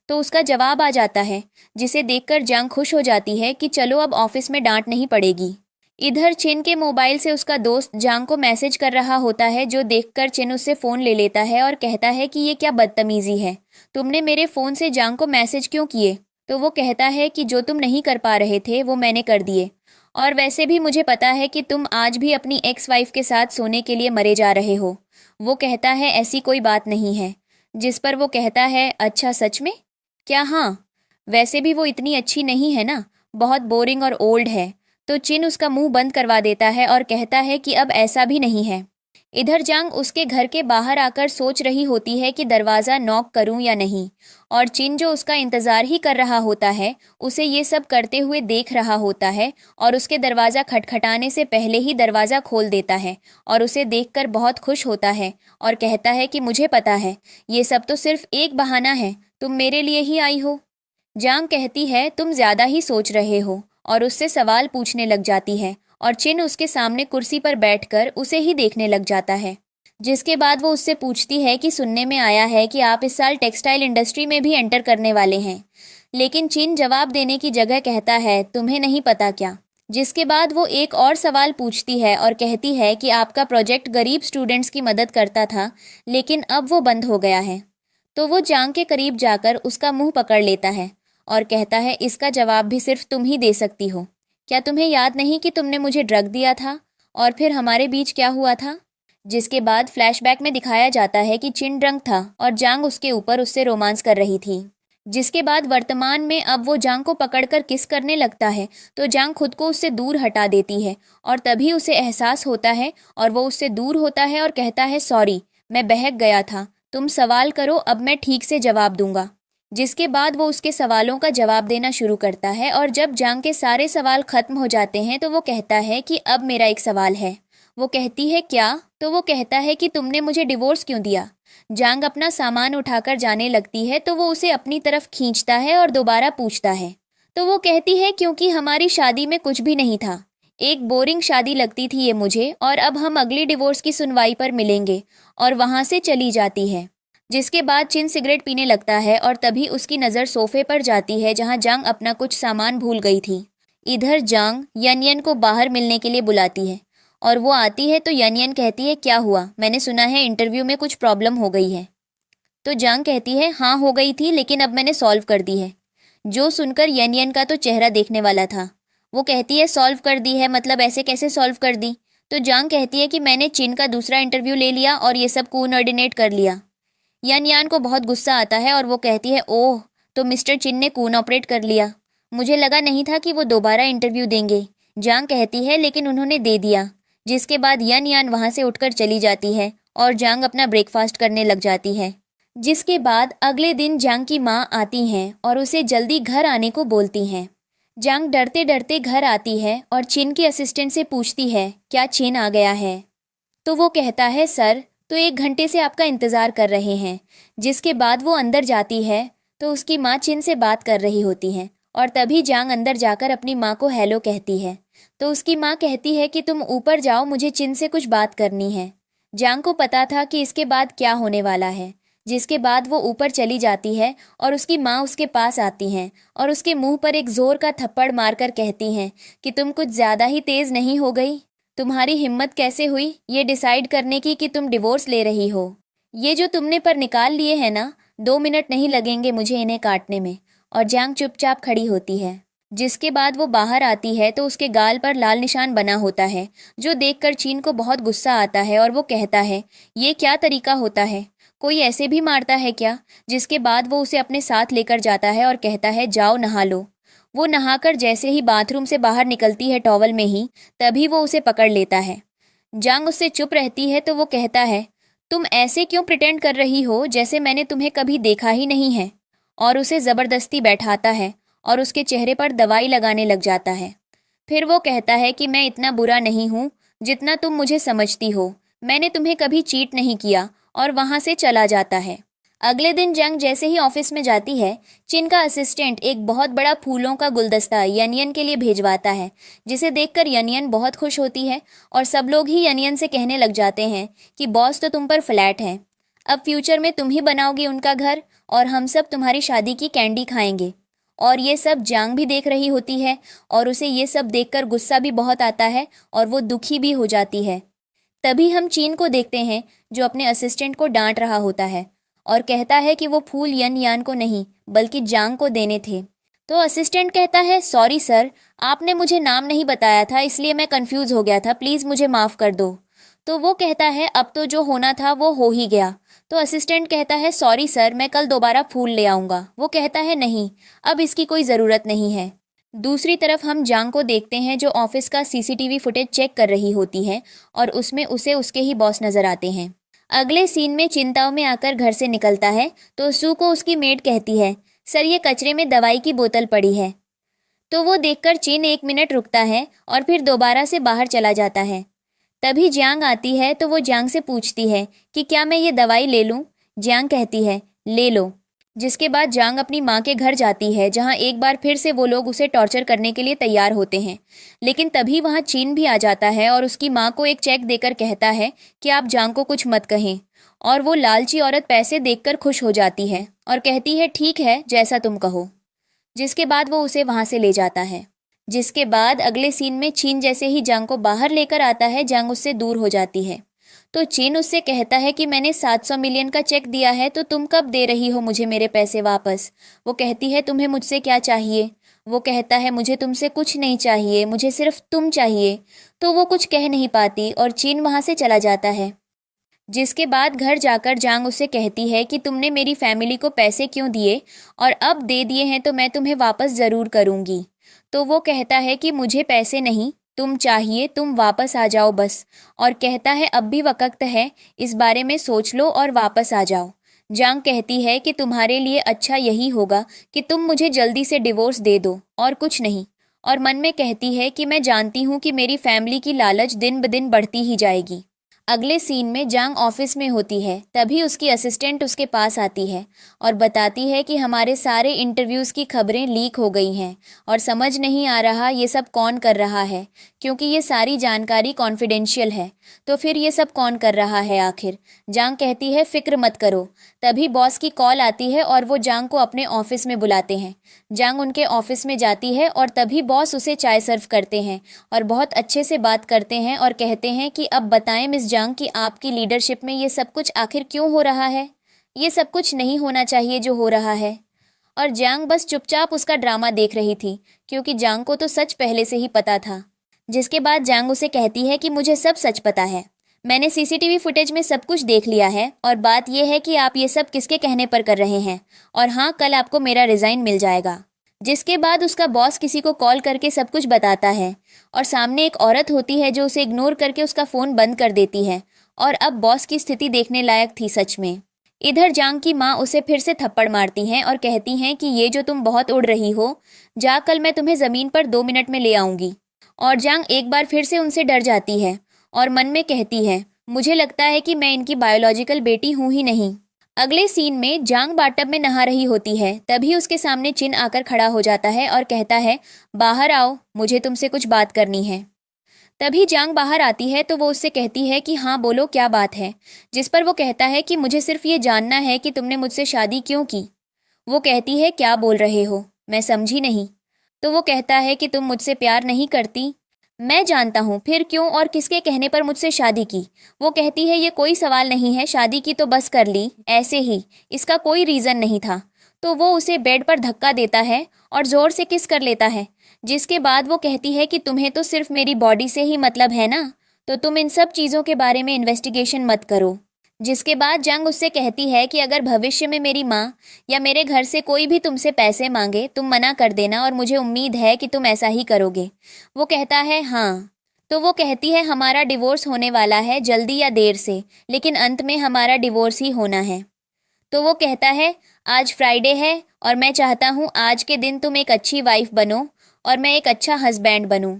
तो उसका जवाब आ जाता है जिसे देखकर जांग खुश हो जाती है कि चलो अब ऑफिस में डांट नहीं पड़ेगी। इधर चिन के मोबाइल से उसका दोस्त जांग को मैसेज कर रहा होता है जो देखकर चिन उससे फ़ोन ले लेता है और कहता है कि ये क्या बदतमीज़ी है, तुमने मेरे फ़ोन से जांग को मैसेज क्यों किए। तो वो कहता है कि जो तुम नहीं कर पा रहे थे वो मैंने कर दिए, और वैसे भी मुझे पता है कि तुम आज भी अपनी एक्स वाइफ के साथ सोने के लिए मरे जा रहे हो। वो कहता है ऐसी कोई बात नहीं है। जिस पर वो कहता है अच्छा सच में क्या, हाँ वैसे भी वो इतनी अच्छी नहीं है ना, बहुत बोरिंग और ओल्ड है। तो चिन उसका मुंह बंद करवा देता है और कहता है कि अब ऐसा भी नहीं है। इधर जांग उसके घर के बाहर आकर सोच रही होती है कि दरवाज़ा नॉक करूं या नहीं, और चिन जो उसका इंतज़ार ही कर रहा होता है उसे ये सब करते हुए देख रहा होता है और उसके दरवाज़ा खटखटाने से पहले ही दरवाज़ा खोल देता है और उसे देखकर बहुत खुश होता है और कहता है कि मुझे पता है ये सब तो सिर्फ एक बहाना है, तुम मेरे लिए ही आई हो। जांग कहती है तुम ज़्यादा ही सोच रहे हो, और उससे सवाल पूछने लग जाती है और चिन उसके सामने कुर्सी पर बैठकर उसे ही देखने लग जाता है। जिसके बाद वो उससे पूछती है कि सुनने में आया है कि आप इस साल टेक्सटाइल इंडस्ट्री में भी एंटर करने वाले हैं। लेकिन चिन जवाब देने की जगह कहता है तुम्हें नहीं पता क्या। जिसके बाद वो एक और सवाल पूछती है और कहती है कि आपका प्रोजेक्ट गरीब स्टूडेंट्स की मदद करता था लेकिन अब वो बंद हो गया है। तो वो जांग के करीब जाकर उसका मुंह पकड़ लेता है और कहता है इसका जवाब भी सिर्फ तुम ही दे सकती हो। क्या तुम्हें याद नहीं कि तुमने मुझे ड्रग दिया था और फिर हमारे बीच क्या हुआ था। जिसके बाद फ्लैशबैक में दिखाया जाता है कि चिन ड्रंक था और जांग उसके ऊपर उससे रोमांस कर रही थी। जिसके बाद वर्तमान में अब वो जांग को पकड़कर किस करने लगता है तो जांग खुद को उससे दूर हटा देती है और तभी उसे एहसास होता है और वो उससे दूर होता है और कहता है सॉरी मैं बहक गया था, तुम सवाल करो अब मैं ठीक से जवाब दूंगा। जिसके बाद वो उसके सवालों का जवाब देना शुरू करता है और जब जांग के सारे सवाल खत्म हो जाते हैं तो वो कहता है कि अब मेरा एक सवाल है। वो कहती है क्या। तो वो कहता है कि तुमने मुझे डिवोर्स क्यों दिया। जांग अपना सामान उठाकर जाने लगती है तो वो उसे अपनी तरफ खींचता है और दोबारा पूछता है। तो वो कहती है क्योंकि हमारी शादी में कुछ भी नहीं था, एक बोरिंग शादी लगती थी ये मुझे, और अब हम अगली डिवोर्स की सुनवाई पर मिलेंगे, और वहाँ से चली जाती है। जिसके बाद चिन सिगरेट पीने लगता है और तभी उसकी नज़र सोफे पर जाती है जहाँ जांग अपना कुछ सामान भूल गई थी। इधर जांग यन को बाहर मिलने के लिए बुलाती है और वो आती है तो यन कहती है क्या हुआ, मैंने सुना है इंटरव्यू में कुछ प्रॉब्लम हो गई है। तो जांग कहती है हाँ हो गई थी लेकिन अब मैंने सॉल्व कर दी है। जो सुनकर यन का तो चेहरा देखने वाला था। वो कहती है सॉल्व कर दी है मतलब ऐसे कैसे सॉल्व कर दी। तो जांग कहती है कि मैंने चिन का दूसरा इंटरव्यू ले लिया और ये सब कोऑर्डिनेट कर लिया। यान को बहुत गुस्सा आता है और वो कहती है ओह तो मिस्टर चिन ने कून ऑपरेट कर लिया, मुझे लगा नहीं था कि वो दोबारा इंटरव्यू देंगे। जांग कहती है लेकिन उन्होंने दे दिया। जिसके बाद यान वहाँ से उठकर चली जाती है और जांग अपना ब्रेकफास्ट करने लग जाती है। जिसके बाद अगले दिन जांग की माँ आती हैं और उसे जल्दी घर आने को बोलती हैं। जांग डरते डरते घर आती है और चिन के असिस्टेंट से पूछती है क्या चिन आ गया है। तो वो कहता है सर तो 1 घंटे से आपका इंतज़ार कर रहे हैं। जिसके बाद वो अंदर जाती है तो उसकी माँ चिन से बात कर रही होती हैं और तभी जांग अंदर जाकर अपनी माँ को हेलो कहती है। तो उसकी माँ कहती है कि तुम ऊपर जाओ, मुझे चिन से कुछ बात करनी है। जांग को पता था कि इसके बाद क्या होने वाला है, जिसके बाद वो ऊपर चली जाती है और उसकी माँ उसके पास आती हैं और उसके मुंह पर एक जोर का थप्पड़ मारकर कहती हैं कि तुम कुछ ज़्यादा ही तेज़ नहीं हो गई? तुम्हारी हिम्मत कैसे हुई ये डिसाइड करने की कि तुम डिवोर्स ले रही हो? ये जो तुमने पर निकाल लिए हैं ना, 2 मिनट नहीं लगेंगे मुझे इन्हें काटने में। और जांग चुपचाप खड़ी होती है। जिसके बाद वो बाहर आती है तो उसके गाल पर लाल निशान बना होता है, जो देखकर चीन को बहुत गुस्सा आता है और वो कहता है, ये क्या तरीका होता है? कोई ऐसे भी मारता है क्या? जिसके बाद वो उसे अपने साथ लेकर जाता है और कहता है, जाओ नहा लो। वो नहाकर जैसे ही बाथरूम से बाहर निकलती है टॉवल में ही, तभी वो उसे पकड़ लेता है। जांग उससे चुप रहती है तो वो कहता है, तुम ऐसे क्यों प्रिटेंड कर रही हो जैसे मैंने तुम्हें कभी देखा ही नहीं है? और उसे ज़बरदस्ती बैठाता है और उसके चेहरे पर दवाई लगाने लग जाता है। फिर वो कहता है कि मैं इतना बुरा नहीं हूँ जितना तुम मुझे समझती हो, मैंने तुम्हें कभी चीट नहीं किया, और वहाँ से चला जाता है। अगले दिन जंग जैसे ही ऑफिस में जाती है, चिन का असिस्टेंट एक बहुत बड़ा फूलों का गुलदस्ता यनियन के लिए भेजवाता है, जिसे देखकर यनियन बहुत खुश होती है और सब लोग ही यनियन से कहने लग जाते हैं कि बॉस तो तुम पर फ्लैट है, अब फ्यूचर में तुम ही बनाओगी उनका घर और हम सब तुम्हारी शादी की कैंडी खाएंगे। और ये सब जांग भी देख रही होती है और उसे ये सब देखकर गुस्सा भी बहुत आता है और वो दुखी भी हो जाती है। तभी हम चीन को देखते हैं जो अपने असिस्टेंट को डांट रहा होता है और कहता है कि वो फूल यन यान को नहीं बल्कि जांग को देने थे। तो असिस्टेंट कहता है, सॉरी सर, आपने मुझे नाम नहीं बताया था इसलिए मैं कंफ्यूज हो गया था, प्लीज़ मुझे माफ़ कर दो। तो वो कहता है, अब तो जो होना था वो हो ही गया। तो असिस्टेंट कहता है, सॉरी सर, मैं कल दोबारा फूल ले आऊँगा। वो कहता है, नहीं, अब इसकी कोई ज़रूरत नहीं है। दूसरी तरफ हम जांग को देखते हैं जो ऑफिस का सीसीटीवी फुटेज चेक कर रही होती है और उसमें उसे उसके ही बॉस नज़र आते हैं। अगले सीन में चिंताओं में आकर घर से निकलता है तो सू को उसकी मेड कहती है, सर ये कचरे में दवाई की बोतल पड़ी है। तो वो देखकर चिन 1 मिनट रुकता है और फिर दोबारा से बाहर चला जाता है। तभी जियांग आती है तो वो जियांग से पूछती है कि क्या मैं ये दवाई ले लूं? जियांग कहती है, ले लो। जिसके बाद जियांग अपनी माँ के घर जाती है जहाँ एक बार फिर से वो लोग उसे टॉर्चर करने के लिए तैयार होते हैं। लेकिन तभी वहाँ चीन भी आ जाता है और उसकी माँ को एक चेक देकर कहता है कि आप जियांग को कुछ मत कहें। और वो लालची औरत पैसे देखकर खुश हो जाती है और कहती है, ठीक है जैसा तुम कहो। जिसके बाद वो उसे वहाँ से ले जाता है। जिसके बाद अगले सीन में चीन जैसे ही जांग को बाहर लेकर आता है, जांग उससे दूर हो जाती है। तो चीन उससे कहता है कि मैंने 700 मिलियन का चेक दिया है तो तुम कब दे रही हो मुझे मेरे पैसे वापस? वो कहती है, तुम्हें मुझसे क्या चाहिए? वो कहता है, मुझे तुमसे कुछ नहीं चाहिए, मुझे सिर्फ तुम चाहिए। तो वो कुछ कह नहीं पाती और चीन वहाँ से चला जाता है। जिसके बाद घर जाकर जांग उसे कहती है कि तुमने मेरी फैमिली को पैसे क्यों दिए, और अब दे दिए हैं तो मैं तुम्हें वापस ज़रूर करूँगी। तो वो कहता है कि मुझे पैसे नहीं, तुम चाहिए, तुम वापस आ जाओ बस। और कहता है, अब भी वक्त है, इस बारे में सोच लो और वापस आ जाओ। जांग कहती है कि तुम्हारे लिए अच्छा यही होगा कि तुम मुझे जल्दी से डिवोर्स दे दो और कुछ नहीं। और मन में कहती है कि मैं जानती हूँ कि मेरी फैमिली की लालच दिन ब दिन बढ़ती ही जाएगी। अगले सीन में जांग ऑफिस में होती है, तभी उसकी असिस्टेंट उसके पास आती है और बताती है कि हमारे सारे इंटरव्यूज़ की खबरें लीक हो गई हैं और समझ नहीं आ रहा ये सब कौन कर रहा है, क्योंकि ये सारी जानकारी कॉन्फिडेंशियल है। तो फिर ये सब कौन कर रहा है आखिर? जांग कहती है, फिक्र मत करो। तभी बॉस की कॉल आती है और वो जांग को अपने ऑफिस में बुलाते हैं। जांग उनके ऑफिस में जाती है और तभी बॉस उसे चाय सर्व करते हैं और बहुत अच्छे से बात करते हैं और कहते हैं कि अब बताएं मिस जांग कि आपकी लीडरशिप में ये सब कुछ आखिर क्यों हो रहा है? ये सब कुछ नहीं होना चाहिए जो हो रहा है। और जांग बस चुपचाप उसका ड्रामा देख रही थी, क्योंकि जांग को तो सच पहले से ही पता था। जिसके बाद जांग उसे कहती है कि मुझे सब सच पता है, मैंने सीसीटीवी फुटेज में सब कुछ देख लिया है और बात यह है कि आप ये सब किसके कहने पर कर रहे हैं, और हाँ, कल आपको मेरा रिज़ाइन मिल जाएगा। जिसके बाद उसका बॉस किसी को कॉल करके सब कुछ बताता है और सामने एक औरत होती है जो उसे इग्नोर करके उसका फ़ोन बंद कर देती है। और अब बॉस की स्थिति देखने लायक थी सच में। इधर जांग की माँ उसे फिर से थप्पड़ मारती हैं और कहती हैं कि ये जो तुम बहुत उड़ रही हो, जा, कल मैं तुम्हें ज़मीन पर 2 मिनट में ले आऊँगी। और जांग एक बार फिर से उनसे डर जाती है और मन में कहती है, मुझे लगता है कि मैं इनकी बायोलॉजिकल बेटी हूँ ही नहीं। अगले सीन में जांग बाथटब में नहा रही होती है, तभी उसके सामने चिन आकर खड़ा हो जाता है और कहता है, बाहर आओ, मुझे तुमसे कुछ बात करनी है। तभी जांग बाहर आती है तो वो उससे कहती है कि हाँ बोलो क्या बात है, जिस पर वो कहता है कि मुझे सिर्फ ये जानना है कि तुमने मुझसे शादी क्यों की। वो कहती है क्या बोल रहे हो, मैं समझी नहीं। तो वो कहता है कि तुम मुझसे प्यार नहीं करती। मैं जानता हूँ, फिर क्यों और किसके कहने पर मुझसे शादी की। वो कहती है ये कोई सवाल नहीं है, शादी की तो बस कर ली ऐसे ही, इसका कोई रीज़न नहीं था। तो वो उसे बेड पर धक्का देता है और ज़ोर से किस कर लेता है। जिसके बाद वो कहती है कि तुम्हें तो सिर्फ मेरी बॉडी से ही मतलब है ना, तो तुम इन सब चीज़ों के बारे में इन्वेस्टिगेशन मत करो। जिसके बाद जंग उससे कहती है कि अगर भविष्य में मेरी माँ या मेरे घर से कोई भी तुमसे पैसे मांगे, तुम मना कर देना और मुझे उम्मीद है कि तुम ऐसा ही करोगे। वो कहता है हाँ। तो वो कहती है हमारा डिवोर्स होने वाला है जल्दी या देर से, लेकिन अंत में हमारा डिवोर्स ही होना है। तो वो कहता है आज फ्राइडे है और मैं चाहता हूँ आज के दिन तुम एक अच्छी वाइफ बनो और मैं एक अच्छा हस्बैंड बनूं।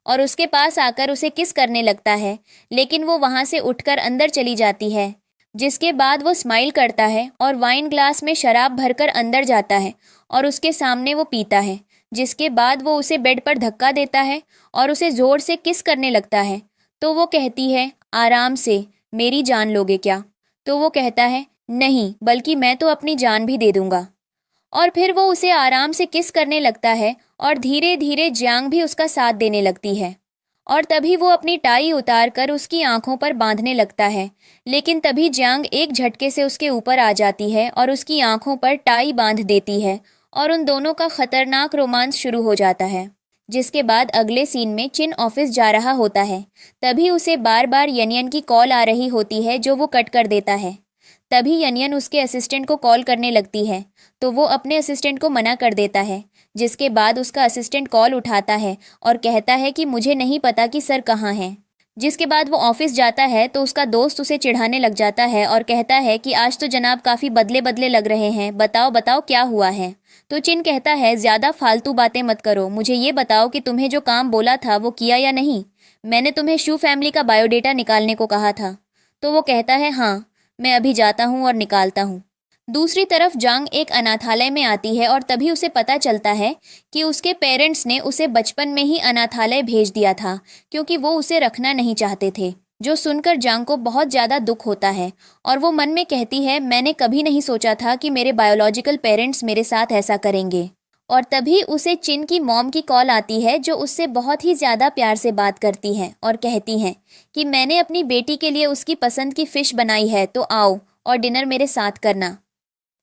और उसके पास आकर उसे किस करने लगता है, लेकिन वो वहाँ से उठकर अंदर चली जाती है। जिसके बाद वो स्माइल करता है और वाइन ग्लास में शराब भरकर अंदर जाता है और उसके सामने वो पीता है। जिसके बाद वो उसे बेड पर धक्का देता है और उसे ज़ोर से किस करने लगता है। तो वो कहती है आराम से, मेरी जान लोगे क्या। तो वो कहता है नहीं, बल्कि मैं तो अपनी जान भी दे दूंगा। और फिर वो उसे आराम से किस करने लगता है और धीरे धीरे जियांग भी उसका साथ देने लगती है। और तभी वो अपनी टाई उतार कर उसकी आंखों पर बांधने लगता है, लेकिन तभी जियांग एक झटके से उसके ऊपर आ जाती है और उसकी आंखों पर टाई बांध देती है और उन दोनों का खतरनाक रोमांस शुरू हो जाता है। जिसके बाद अगले सीन में चिन ऑफिस जा रहा होता है। तभी उसे बार बार यनियन की कॉल आ रही होती है जो वो कट कर देता है। तभी यनियन उसके असिस्टेंट को कॉल करने लगती है तो वो अपने असिस्टेंट को मना कर देता है। जिसके बाद उसका असिस्टेंट कॉल उठाता है और कहता है कि मुझे नहीं पता कि सर कहाँ हैं। जिसके बाद वो ऑफिस जाता है तो उसका दोस्त उसे चिढ़ाने लग जाता है और कहता है कि आज तो जनाब काफ़ी बदले बदले लग रहे हैं, बताओ बताओ क्या हुआ है। तो चिन कहता है ज़्यादा फालतू बातें मत करो, मुझे ये बताओ कि तुम्हें जो काम बोला था वो किया या नहीं। मैंने तुम्हें शू फैमिली का बायोडेटा निकालने को कहा था। तो वो कहता है हाँ, मैं अभी जाता हूँ और निकालता हूँ। दूसरी तरफ जांग एक अनाथालय में आती है और तभी उसे पता चलता है कि उसके पेरेंट्स ने उसे बचपन में ही अनाथालय भेज दिया था क्योंकि वो उसे रखना नहीं चाहते थे। जो सुनकर जांग को बहुत ज़्यादा दुख होता है और वो मन में कहती है मैंने कभी नहीं सोचा था कि मेरे बायोलॉजिकल पेरेंट्स मेरे साथ ऐसा करेंगे। और तभी उसे चिन की मॉम की कॉल आती है जो उससे बहुत ही ज़्यादा प्यार से बात करती हैं और कहती हैं कि मैंने अपनी बेटी के लिए उसकी पसंद की फ़िश बनाई है तो आओ और डिनर मेरे साथ करना।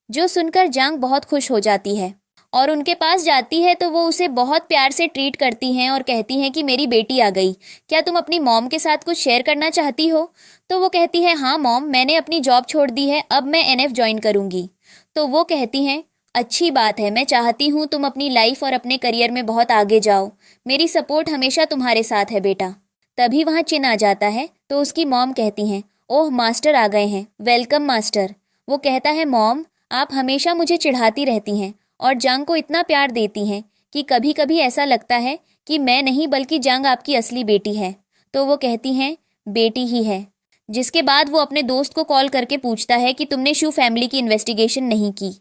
जो सुनकर जांग बहुत खुश हो जाती है और उनके पास जाती है तो वो उसे बहुत प्यार से ट्रीट करती हैं और कहती हैं कि मेरी बेटी आ गई, क्या तुम अपनी मॉम के साथ कुछ शेयर करना चाहती हो। तो वो कहती है हाँ मॉम, मैंने अपनी जॉब छोड़ दी है, अब मैं एनएफ ज्वाइन करूँगी। तो वो कहती हैं अच्छी बात है, मैं चाहती हूँ तुम अपनी लाइफ और अपने करियर में बहुत आगे जाओ, मेरी सपोर्ट हमेशा तुम्हारे साथ है बेटा। तभी वहाँ चिन आ जाता है तो उसकी मॉम कहती हैं ओह मास्टर आ गए हैं, वेलकम मास्टर। वो कहता है मॉम, आप हमेशा मुझे चिढ़ाती रहती हैं और जांग को इतना प्यार देती हैं कि कभी कभी ऐसा लगता है कि मैं नहीं बल्कि जांग आपकी असली बेटी है। तो वो कहती हैं बेटी ही है। जिसके बाद वो अपने दोस्त को कॉल करके पूछता है कि तुमने शू फैमिली की इन्वेस्टिगेशन नहीं की।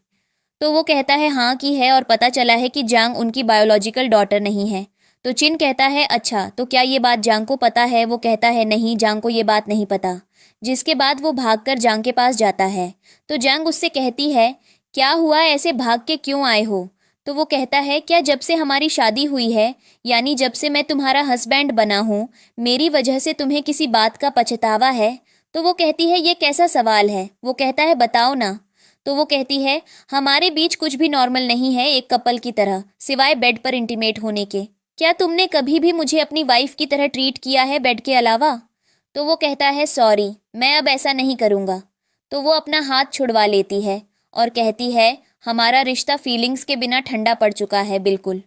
तो वो कहता है हाँ की है और पता चला है कि जांग उनकी बायोलॉजिकल डॉटर नहीं है। तो चिन कहता है अच्छा, तो क्या ये बात जांग को पता है। वो कहता है नहीं, जांग को ये बात नहीं पता। जिसके बाद वो भागकर जांग के पास जाता है तो जांग उससे कहती है क्या हुआ, ऐसे भाग के क्यों आए हो। तो वो कहता है क्या जब से हमारी शादी हुई है, यानी जब से मैं तुम्हारा हस्बैंड बना हूँ, मेरी वजह से तुम्हें किसी बात का पछतावा है। तो वो कहती है ये कैसा सवाल है। वो कहता है बताओ ना। तो वो कहती है हमारे बीच कुछ भी नॉर्मल नहीं है एक कपल की तरह, सिवाय बेड पर इंटीमेट होने के। क्या तुमने कभी भी मुझे अपनी वाइफ की तरह ट्रीट किया है बेड के अलावा। तो वो कहता है सॉरी, मैं अब ऐसा नहीं करूँगा। तो वो अपना हाथ छुड़वा लेती है और कहती है हमारा रिश्ता फीलिंग्स के बिना ठंडा पड़ चुका है बिल्कुल,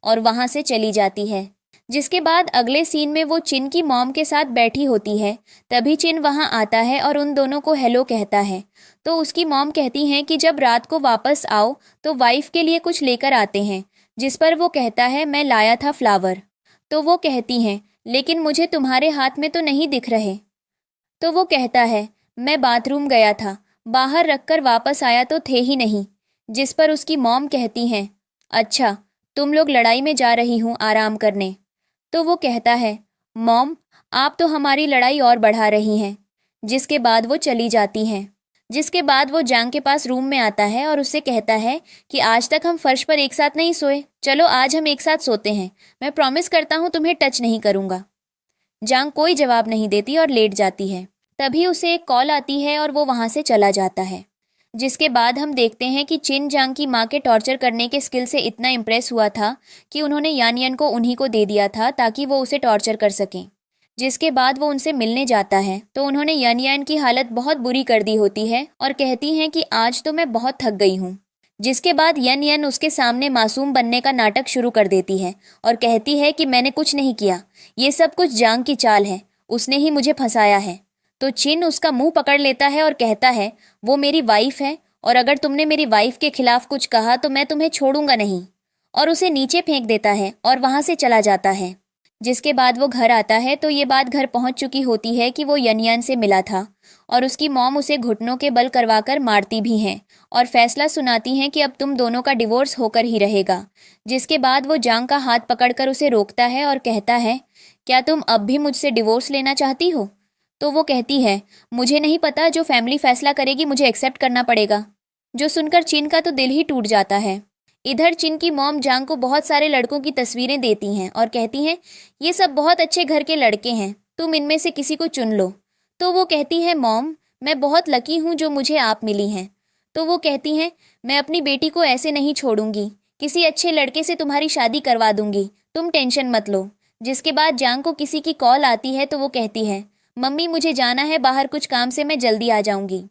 और वहाँ से चली जाती है। जिसके बाद अगले सीन में वो चिन की मॉम के साथ बैठी होती है। तभी चिन वहाँ आता है और उन दोनों को हेलो कहता है। तो उसकी मॉम कहती हैं कि जब रात को वापस आओ तो वाइफ के लिए कुछ लेकर आते हैं। जिस पर वो कहता है मैं लाया था फ्लावर। तो वो कहती हैं लेकिन मुझे तुम्हारे हाथ में तो नहीं दिख रहे। तो वो कहता है मैं बाथरूम गया था, बाहर रखकर वापस आया तो थे ही नहीं। जिस पर उसकी मॉम कहती हैं अच्छा, तुम लोग लड़ाई में जा रही हूँ आराम करने। तो वो कहता है मॉम, आप तो हमारी लड़ाई और बढ़ा रही हैं। जिसके बाद वो चली जाती हैं। जिसके बाद वो जांग के पास रूम में आता है और उससे कहता है कि आज तक हम फर्श पर एक साथ नहीं सोए, चलो आज हम एक साथ सोते हैं। मैं प्रॉमिस करता हूँ तुम्हें टच नहीं करूँगा। जांग कोई जवाब नहीं देती और लेट जाती है। तभी उसे एक कॉल आती है और वो वहाँ से चला जाता है। जिसके बाद हम देखते हैं कि चिन जांग की माँ के टॉर्चर करने के स्किल से इतना इम्प्रेस हुआ था कि उन्होंने यान यान को उन्हीं को दे दिया था ताकि वो उसे टॉर्चर कर सकें। जिसके बाद वो उनसे मिलने जाता है तो उन्होंने यान यान की हालत बहुत बुरी कर दी होती है और कहती हैं कि आज तो मैं बहुत थक गई हूँ। जिसके बाद यन यन उसके सामने मासूम बनने का नाटक शुरू कर देती है और कहती है कि मैंने कुछ नहीं किया, ये सब कुछ जांग की चाल है, उसने ही मुझे फंसाया है। तो चिन उसका मुंह पकड़ लेता है और कहता है वो मेरी वाइफ है और अगर तुमने मेरी वाइफ के खिलाफ कुछ कहा तो मैं तुम्हें छोड़ूंगा नहीं, और उसे नीचे फेंक देता है और वहां से चला जाता है। जिसके बाद वो घर आता है तो ये बात घर पहुंच चुकी होती है कि वो यनयान से मिला था और उसकी मॉम उसे घुटनों के बल करवाकर मारती भी हैं और फैसला सुनाती हैं कि अब तुम दोनों का डिवोर्स होकर ही रहेगा। जिसके बाद वो जांग का हाथ पकड़कर उसे रोकता है और कहता है क्या तुम अब भी मुझसे डिवोर्स लेना चाहती हो? तो वो कहती है मुझे नहीं पता, जो फैमिली फैसला करेगी मुझे एक्सेप्ट करना पड़ेगा। जो सुनकर चिन का तो दिल ही टूट जाता है। इधर चिन की मॉम जांग को बहुत सारे लड़कों की तस्वीरें देती हैं और कहती हैं ये सब बहुत अच्छे घर के लड़के हैं, तुम इनमें से किसी को चुन लो। तो वो कहती है मॉम, मैं बहुत लकी हूँ जो मुझे आप मिली हैं। तो वो कहती हैं मैं अपनी बेटी को ऐसे नहीं छोड़ूंगी, किसी अच्छे लड़के से तुम्हारी शादी करवा दूंगी, तुम टेंशन मत लो। जिसके बाद जांग को किसी की कॉल आती है तो वो कहती है मम्मी मुझे जाना है बाहर कुछ काम से, मैं जल्दी आ जाऊंगी।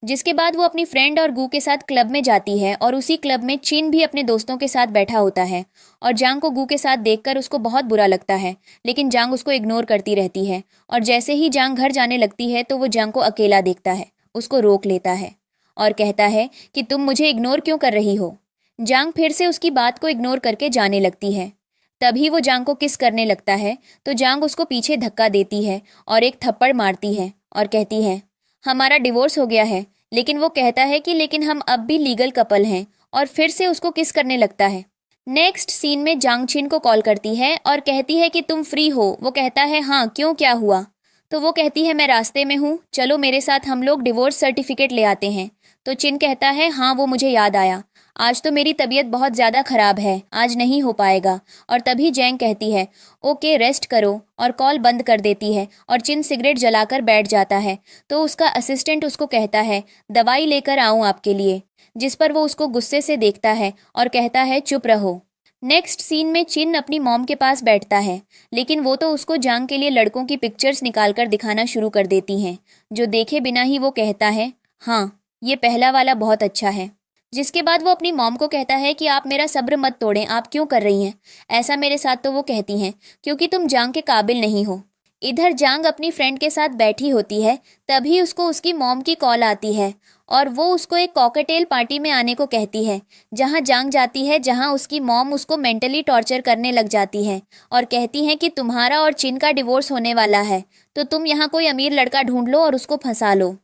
जिसके बाद वो अपनी फ्रेंड और गू के साथ क्लब में जाती है और उसी क्लब में चिन भी अपने दोस्तों के साथ बैठा होता है और जांग को गू के साथ देखकर उसको बहुत बुरा लगता है, लेकिन जांग उसको इग्नोर करती रहती है। और जैसे ही जांग घर जाने लगती है तो वो जांग को अकेला देखता है, उसको रोक लेता है और कहता है कि तुम मुझे इग्नोर क्यों कर रही हो। जांग फिर से उसकी बात को इग्नोर करके जाने लगती है। तभी वो जांग को किस करने लगता है तो जांग उसको पीछे धक्का देती है और एक थप्पड़ मारती है और कहती है हमारा डिवोर्स हो गया है। लेकिन वो कहता है कि लेकिन हम अब भी लीगल कपल हैं, और फिर से उसको किस करने लगता है। नेक्स्ट सीन में जांग छिन को कॉल करती है और कहती है कि तुम फ्री हो। वो कहता है हाँ क्यों, क्या हुआ? तो वो कहती है मैं रास्ते में हूँ, चलो मेरे साथ हम लोग डिवोर्स सर्टिफिकेट ले आते हैं। तो चिन कहता है हाँ वो मुझे याद आया, आज तो मेरी तबीयत बहुत ज़्यादा ख़राब है, आज नहीं हो पाएगा। और तभी जैंग कहती है ओके रेस्ट करो और कॉल बंद कर देती है और चिन सिगरेट जलाकर बैठ जाता है। तो उसका असिस्टेंट उसको कहता है दवाई लेकर आऊँ आपके लिए, जिस पर वो उसको गुस्से से देखता है और कहता है चुप रहो। नेक्स्ट सीन में चिन अपनी मॉम के पास बैठता है, लेकिन वो तो उसको जांग के लिए लड़कों की पिक्चर्स निकालकर दिखाना शुरू कर देती हैं, जो देखे बिना ही वो कहता है हाँ ये पहला वाला बहुत अच्छा है। जिसके बाद वो अपनी मॉम को कहता है कि आप मेरा सब्र मत तोड़ें, आप क्यों कर रही हैं ऐसा मेरे साथ? तो वो कहती हैं क्योंकि तुम जांग के काबिल नहीं हो। इधर जांग अपनी फ्रेंड के साथ बैठी होती है, तभी उसको उसकी मॉम की कॉल आती है और वो उसको एक कॉकटेल पार्टी में आने को कहती है, जहां जांग जाती है, जहां उसकी मॉम उसको मेंटली टॉर्चर करने लग जाती है और कहती हैं कि तुम्हारा और चिन का डिवोर्स होने वाला है, तो तुम यहाँ कोई अमीर लड़का ढूंढ लो और उसको फंसा लो।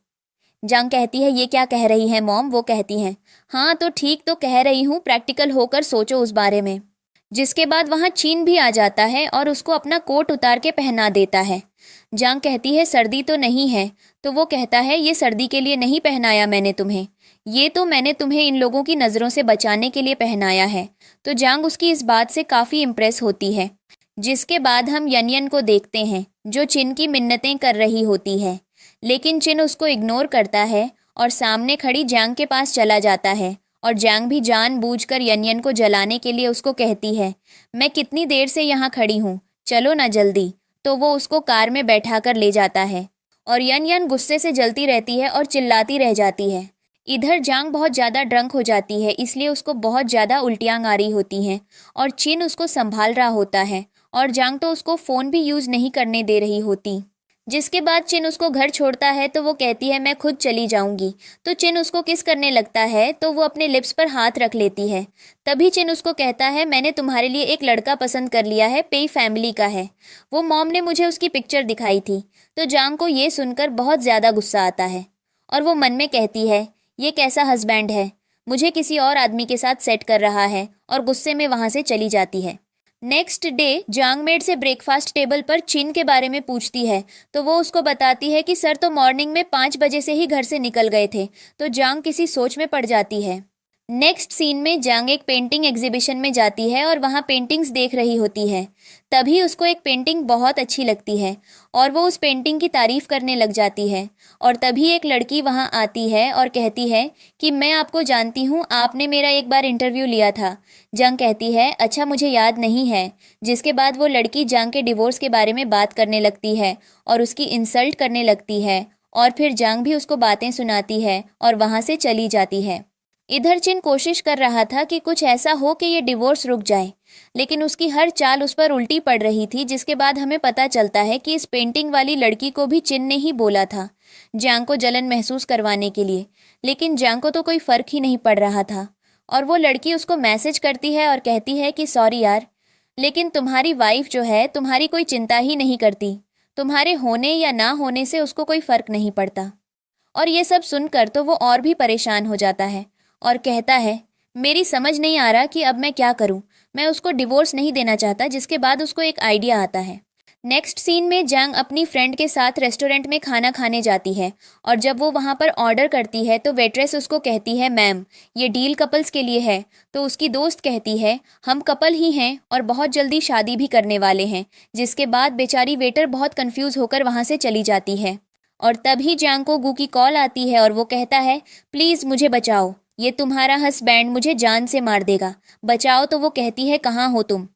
जांग कहती है ये क्या कह रही है मॉम? वो कहती हैं हाँ तो ठीक तो कह रही हूँ, प्रैक्टिकल होकर सोचो उस बारे में। जिसके बाद वहाँ चीन भी आ जाता है और उसको अपना कोट उतार के पहना देता है। जांग कहती है सर्दी तो नहीं है? तो वो कहता है ये सर्दी के लिए नहीं पहनाया मैंने तुम्हें, ये तो मैंने तुम्हें इन लोगों की नज़रों से बचाने के लिए पहनाया है। तो जांग उसकी इस बात से काफ़ी इम्प्रेस होती है। जिसके बाद हम यन को देखते हैं जो चिन की मिन्नतें कर रही होती है, लेकिन चिन उसको इग्नोर करता है और सामने खड़ी जांग के पास चला जाता है और जांग भी जानबूझकर यन को जलाने के लिए उसको कहती है मैं कितनी देर से यहाँ खड़ी हूँ, चलो ना जल्दी। तो वो उसको कार में बैठा कर ले जाता है और यन गुस्से से जलती रहती है और चिल्लाती रह जाती है। इधर जांग बहुत ज़्यादा ड्रंक हो जाती है, इसलिए उसको बहुत ज़्यादा उल्टियाँ आ रही होती हैं और चिन उसको संभाल रहा होता है और जांग तो उसको फ़ोन भी यूज़ नहीं करने दे रही होती। जिसके बाद चिन उसको घर छोड़ता है तो वो कहती है मैं खुद चली जाऊंगी। तो चिन उसको किस करने लगता है तो वो अपने लिप्स पर हाथ रख लेती है। तभी चिन उसको कहता है मैंने तुम्हारे लिए एक लड़का पसंद कर लिया है, पेई फैमिली का है, वो मॉम ने मुझे उसकी पिक्चर दिखाई थी। तो जांग को ये सुनकर बहुत ज़्यादा गुस्सा आता है और वो मन में कहती है ये कैसा हस्बैंड है, मुझे किसी और आदमी के साथ सेट कर रहा है, और गुस्से में वहाँ से चली जाती है। नेक्स्ट डे जांग मेड से ब्रेकफास्ट टेबल पर चिन के बारे में पूछती है तो वो उसको बताती है कि सर तो मॉर्निंग में 5 बजे से ही घर से निकल गए थे। तो जांग किसी सोच में पड़ जाती है। नेक्स्ट सीन में जांग एक पेंटिंग एग्जीबिशन में जाती है और वहाँ पेंटिंग्स देख रही होती है। तभी उसको एक पेंटिंग बहुत अच्छी लगती है और वो उस पेंटिंग की तारीफ करने लग जाती है। और तभी एक लड़की वहाँ आती है और कहती है कि मैं आपको जानती हूँ, आपने मेरा एक बार इंटरव्यू लिया था। जांग कहती है अच्छा मुझे याद नहीं है। जिसके बाद वो लड़की जांग के डिवोर्स के बारे में बात करने लगती है और उसकी इंसल्ट करने लगती है और फिर जांग भी उसको बातें सुनाती है और वहाँ से चली जाती है। इधर चिन कोशिश कर रहा था कि कुछ ऐसा हो कि ये डिवोर्स रुक जाए, लेकिन उसकी हर चाल उस पर उल्टी पड़ रही थी। जिसके बाद हमें पता चलता है कि इस पेंटिंग वाली लड़की को भी चिन ने ही बोला था जांग को जलन महसूस करवाने के लिए, लेकिन जांग को तो कोई फर्क ही नहीं पड़ रहा था। और वो लड़की उसको मैसेज करती है और कहती है कि सॉरी यार, लेकिन तुम्हारी वाइफ जो है तुम्हारी कोई चिंता ही नहीं करती, तुम्हारे होने या ना होने से उसको कोई फर्क नहीं पड़ता। और ये सब सुनकर तो वो और भी परेशान हो जाता है और कहता है मेरी समझ नहीं आ रहा कि अब मैं क्या करूं, मैं उसको डिवोर्स नहीं देना चाहता। जिसके बाद उसको एक आइडिया आता है। नेक्स्ट सीन में जांग अपनी फ्रेंड के साथ रेस्टोरेंट में खाना खाने जाती है और जब वो वहाँ पर ऑर्डर करती है तो वेट्रेस उसको कहती है मैम ये डील कपल्स के लिए है। तो उसकी दोस्त कहती है हम कपल ही हैं और बहुत जल्दी शादी भी करने वाले हैं। जिसके बाद बेचारी वेटर बहुत कंफ्यूज होकर वहाँ से चली जाती है और तभी जांग को गू की कॉल आती है और वो कहता है प्लीज़ मुझे बचाओ, ये तुम्हारा हस्बैंड मुझे जान से मार देगा, बचाओ। तो वो कहती है कहाँ हो तुम।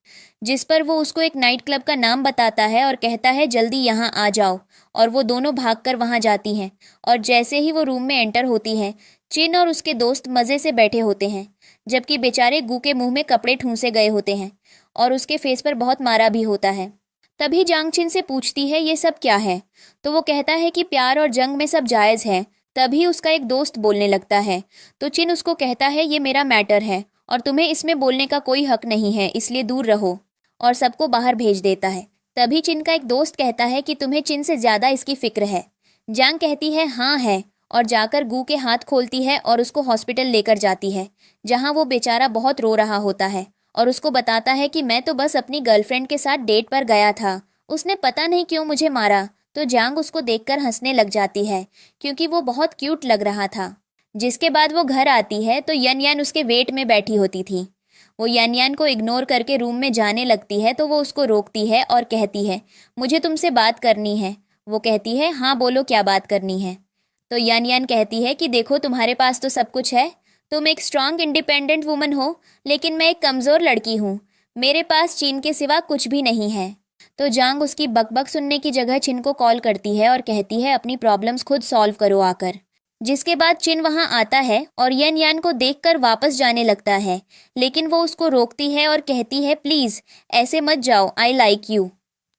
जिस पर वो उसको एक नाइट क्लब का नाम बताता है और कहता है जल्दी यहाँ आ जाओ। और वो दोनों भागकर वहाँ जाती हैं और जैसे ही वो रूम में एंटर होती हैं चिन और उसके दोस्त मज़े से बैठे होते हैं, जबकि बेचारे गू के मुंह में कपड़े ठूंसे गए होते हैं और उसके फेस पर बहुत मारा भी होता है। तभी जांग चिन से पूछती है ये सब क्या है। तो वो कहता है कि प्यार और जंग में सब जायज़ है। तभी उसका एक दोस्त बोलने लगता है तो चिन उसको कहता है ये मेरा मैटर है और तुम्हें इसमें बोलने का कोई हक नहीं है, इसलिए दूर रहो, और सबको बाहर भेज देता है। तभी चिन का एक दोस्त कहता है कि तुम्हें चिन से ज़्यादा इसकी फिक्र है। जांग कहती है हाँ है और जाकर गू के हाथ खोलती है और उसको हॉस्पिटल लेकर जाती है, जहाँ वो बेचारा बहुत रो रहा होता है और उसको बताता है कि मैं तो बस अपनी गर्लफ्रेंड के साथ डेट पर गया था, उसने पता नहीं क्यों मुझे मारा। तो जांग उसको देखकर हंसने लग जाती है क्योंकि वो बहुत क्यूट लग रहा था। जिसके बाद वो घर आती है तो यन यान उसके वेट में बैठी होती थी। वो यन यान को इग्नोर करके रूम में जाने लगती है तो वो उसको रोकती है और कहती है मुझे तुमसे बात करनी है। वो कहती है हाँ बोलो क्या बात करनी है। तो यन यान कहती है कि देखो तुम्हारे पास तो सब कुछ है, तुम एक स्ट्रांग इंडिपेंडेंट वुमन हो, लेकिन मैं एक कमज़ोर लड़की हूँ, मेरे पास चीन के सिवा कुछ भी नहीं है। तो जांग उसकी बकबक सुनने की जगह चिन को कॉल करती है और कहती है अपनी प्रॉब्लम्स खुद सॉल्व करो आकर। जिसके बाद चिन वहां आता है और यन यान को देखकर वापस जाने लगता है, लेकिन वो उसको रोकती है और कहती है प्लीज़ ऐसे मत जाओ, आई लाइक यू।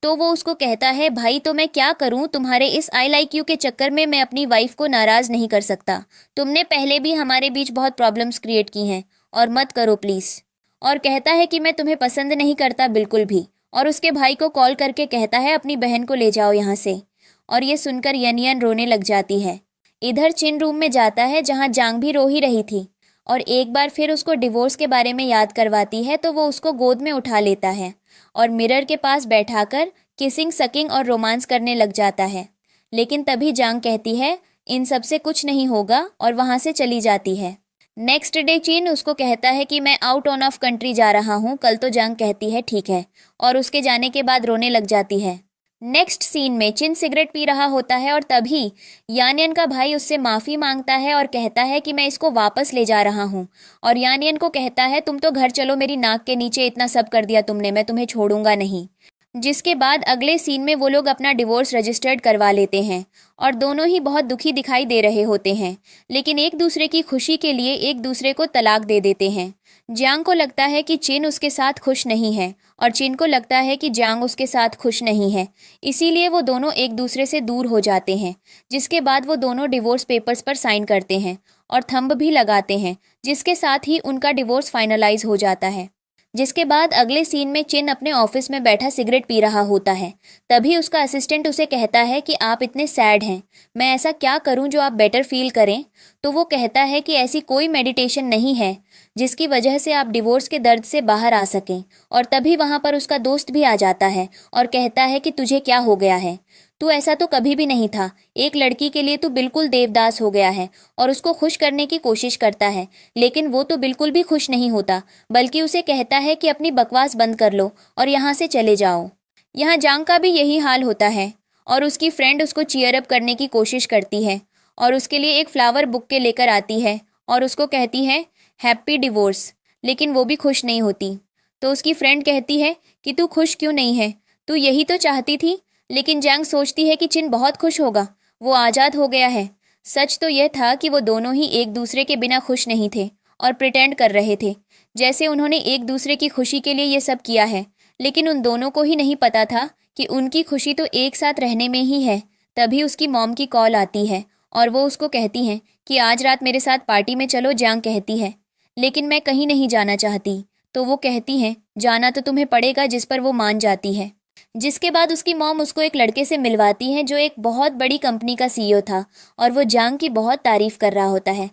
तो वो उसको कहता है भाई तो मैं क्या करूं, तुम्हारे इस आई लाइक यू के चक्कर में मैं अपनी वाइफ को नाराज़ नहीं कर सकता, तुमने पहले भी हमारे बीच बहुत प्रॉब्लम्स क्रिएट की हैं और मत करो प्लीज़। और कहता है कि मैं तुम्हें पसंद नहीं करता बिल्कुल भी, और उसके भाई को कॉल करके कहता है अपनी बहन को ले जाओ यहाँ से। और ये सुनकर यन यान रोने लग जाती है। इधर चिन रूम में जाता है जहाँ जांग भी रो ही रही थी और एक बार फिर उसको डिवोर्स के बारे में याद करवाती है तो वो उसको गोद में उठा लेता है और मिरर के पास बैठाकर किसिंग सकिंग और रोमांस करने लग जाता है। लेकिन तभी जांग कहती है इन सब से कुछ नहीं होगा और वहाँ से चली जाती है। नेक्स्ट डे चिन उसको कहता है कि मैं आउट ऑन ऑफ कंट्री जा रहा हूँ कल। तो जांग कहती है ठीक है और उसके जाने के बाद रोने लग जाती है। नेक्स्ट सीन में चिन सिगरेट पी रहा होता है और तभी यानियन का भाई उससे माफ़ी मांगता है और कहता है कि मैं इसको वापस ले जा रहा हूँ। और यानियन को कहता है तुम तो घर चलो, मेरी नाक के नीचे इतना सब कर दिया तुमने, मैं तुम्हें छोड़ूंगा नहीं। जिसके बाद अगले सीन में वो लोग अपना डिवोर्स रजिस्टर्ड करवा लेते हैं और दोनों ही बहुत दुखी दिखाई दे रहे होते हैं, लेकिन एक दूसरे की खुशी के लिए एक दूसरे को तलाक दे देते हैं। जांग को लगता है कि चिन उसके साथ खुश नहीं है और चिन को लगता है कि जांग उसके साथ खुश नहीं है, इसीलिए वो दोनों एक दूसरे से दूर हो जाते हैं। जिसके बाद वो दोनों डिवोर्स पेपर्स पर साइन करते हैं और थंब भी लगाते हैं, जिसके साथ ही उनका डिवोर्स फाइनलाइज हो जाता है। जिसके बाद अगले सीन में चिन अपने ऑफिस में बैठा सिगरेट पी रहा होता है। तभी उसका असिस्टेंट उसे कहता है कि आप इतने सैड हैं, मैं ऐसा क्या करूं जो आप बेटर फील करें। तो वो कहता है कि ऐसी कोई मेडिटेशन नहीं है जिसकी वजह से आप डिवोर्स के दर्द से बाहर आ सकें। और तभी वहाँ पर उसका दोस्त भी आ जाता है और कहता है कि तुझे क्या हो गया है, तू ऐसा तो कभी भी नहीं था, एक लड़की के लिए तू बिल्कुल देवदास हो गया है। और उसको खुश करने की कोशिश करता है, लेकिन वो तो बिल्कुल भी खुश नहीं होता, बल्कि उसे कहता है कि अपनी बकवास बंद कर लो और यहाँ से चले जाओ। यहाँ जांग का भी यही हाल होता है और उसकी फ्रेंड उसको चीयर अप करने की कोशिश करती है और उसके लिए एक फ्लावर बुके लेकर आती है और उसको कहती है हैप्पी डिवोर्स, लेकिन वो भी खुश नहीं होती। तो उसकी फ्रेंड कहती है कि तू खुश क्यों नहीं है, तू यही तो चाहती थी। लेकिन जांग सोचती है कि चिन बहुत खुश होगा, वो आज़ाद हो गया है। सच तो यह था कि वो दोनों ही एक दूसरे के बिना खुश नहीं थे और प्रिटेंड कर रहे थे, जैसे उन्होंने एक दूसरे की खुशी के लिए ये सब किया है। लेकिन उन दोनों को ही नहीं पता था कि उनकी खुशी तो एक साथ रहने में ही है। तभी उसकी मॉम की कॉल आती है और वो उसको कहती हैं कि आज रात मेरे साथ पार्टी में चलो। जांग कहती है लेकिन मैं कहीं नहीं जाना चाहती। तो वो कहती हैं जाना तो तुम्हें पड़ेगा, जिस पर वो मान जाती है। जिसके बाद उसकी मॉम उसको एक लड़के से मिलवाती हैं जो एक बहुत बड़ी कंपनी का सीईओ था और वो जांग की बहुत तारीफ कर रहा होता है।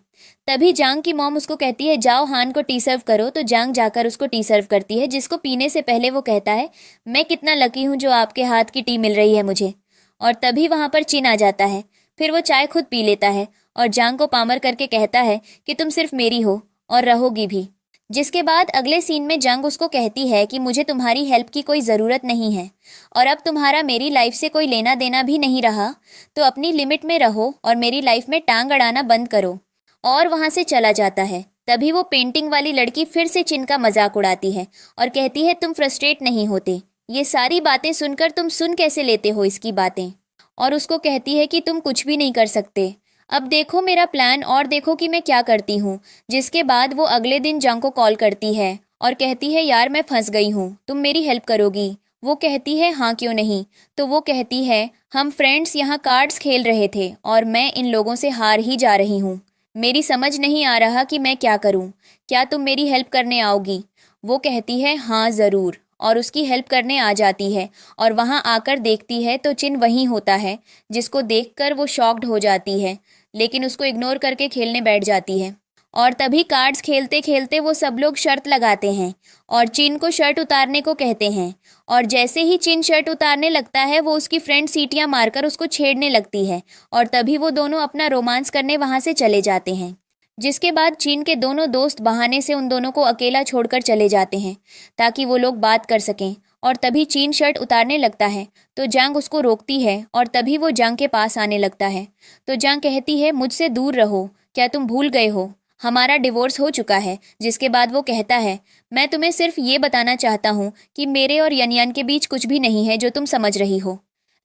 तभी जांग की मॉम उसको कहती है जाओ हान को टी सर्व करो। तो जांग जाकर उसको टी सर्व करती है, जिसको पीने से पहले वो कहता है मैं कितना लकी हूँ जो आपके हाथ की टी मिल रही है मुझे। और तभी वहाँ पर चिन आ जाता है। फिर वो चाय खुद पी लेता है और जांग को पामर करके कहता है कि तुम सिर्फ मेरी हो और रहोगी भी। जिसके बाद अगले सीन में जांग उसको कहती है कि मुझे तुम्हारी हेल्प की कोई ज़रूरत नहीं है और अब तुम्हारा मेरी लाइफ से कोई लेना देना भी नहीं रहा, तो अपनी लिमिट में रहो और मेरी लाइफ में टांग अड़ाना बंद करो। और वहाँ से चला जाता है। तभी वो पेंटिंग वाली लड़की फिर से चिन का मजाक उड़ाती है और कहती है तुम फ्रस्ट्रेट नहीं होते, ये सारी बातें सुनकर तुम सुन कैसे लेते हो इसकी बातें। और उसको कहती है कि तुम कुछ भी नहीं कर सकते, अब देखो मेरा प्लान और देखो कि मैं क्या करती हूँ। जिसके बाद वो अगले दिन जांग को कॉल करती है और कहती है यार मैं फंस गई हूँ, तुम मेरी हेल्प करोगी। वो कहती है हाँ क्यों नहीं। तो वो कहती है हम फ्रेंड्स यहाँ कार्ड्स खेल रहे थे और मैं इन लोगों से हार ही जा रही हूँ, मेरी समझ नहीं आ रहा कि मैं क्या करूँ, क्या तुम मेरी हेल्प करने आओगी। वो कहती है हाँ ज़रूर, और उसकी हेल्प करने आ जाती है और वहाँ आकर देखती है तो चिन वहीं होता है, जिसको देखकर वो शॉक्ड हो जाती है, लेकिन उसको इग्नोर करके खेलने बैठ जाती है। और तभी कार्ड्स खेलते खेलते वो सब लोग शर्त लगाते हैं और चिन को शर्ट उतारने को कहते हैं। और जैसे ही चिन शर्ट उतारने लगता है वो उसकी फ्रेंड सीटियां मारकर उसको छेड़ने लगती है और तभी वो दोनों अपना रोमांस करने वहाँ से चले जाते हैं। जिसके बाद चीन के दोनों दोस्त बहाने से उन दोनों को अकेला छोड़कर चले जाते हैं ताकि वो लोग बात कर सकें। और तभी चीन शर्ट उतारने लगता है तो जांग उसको रोकती है और तभी वो जांग के पास आने लगता है। तो जांग कहती है मुझसे दूर रहो, क्या तुम भूल गए हो हमारा डिवोर्स हो चुका है। जिसके बाद वो कहता है मैं तुम्हें सिर्फ ये बताना चाहता हूँ कि मेरे और यनयान के बीच कुछ भी नहीं है जो तुम समझ रही हो।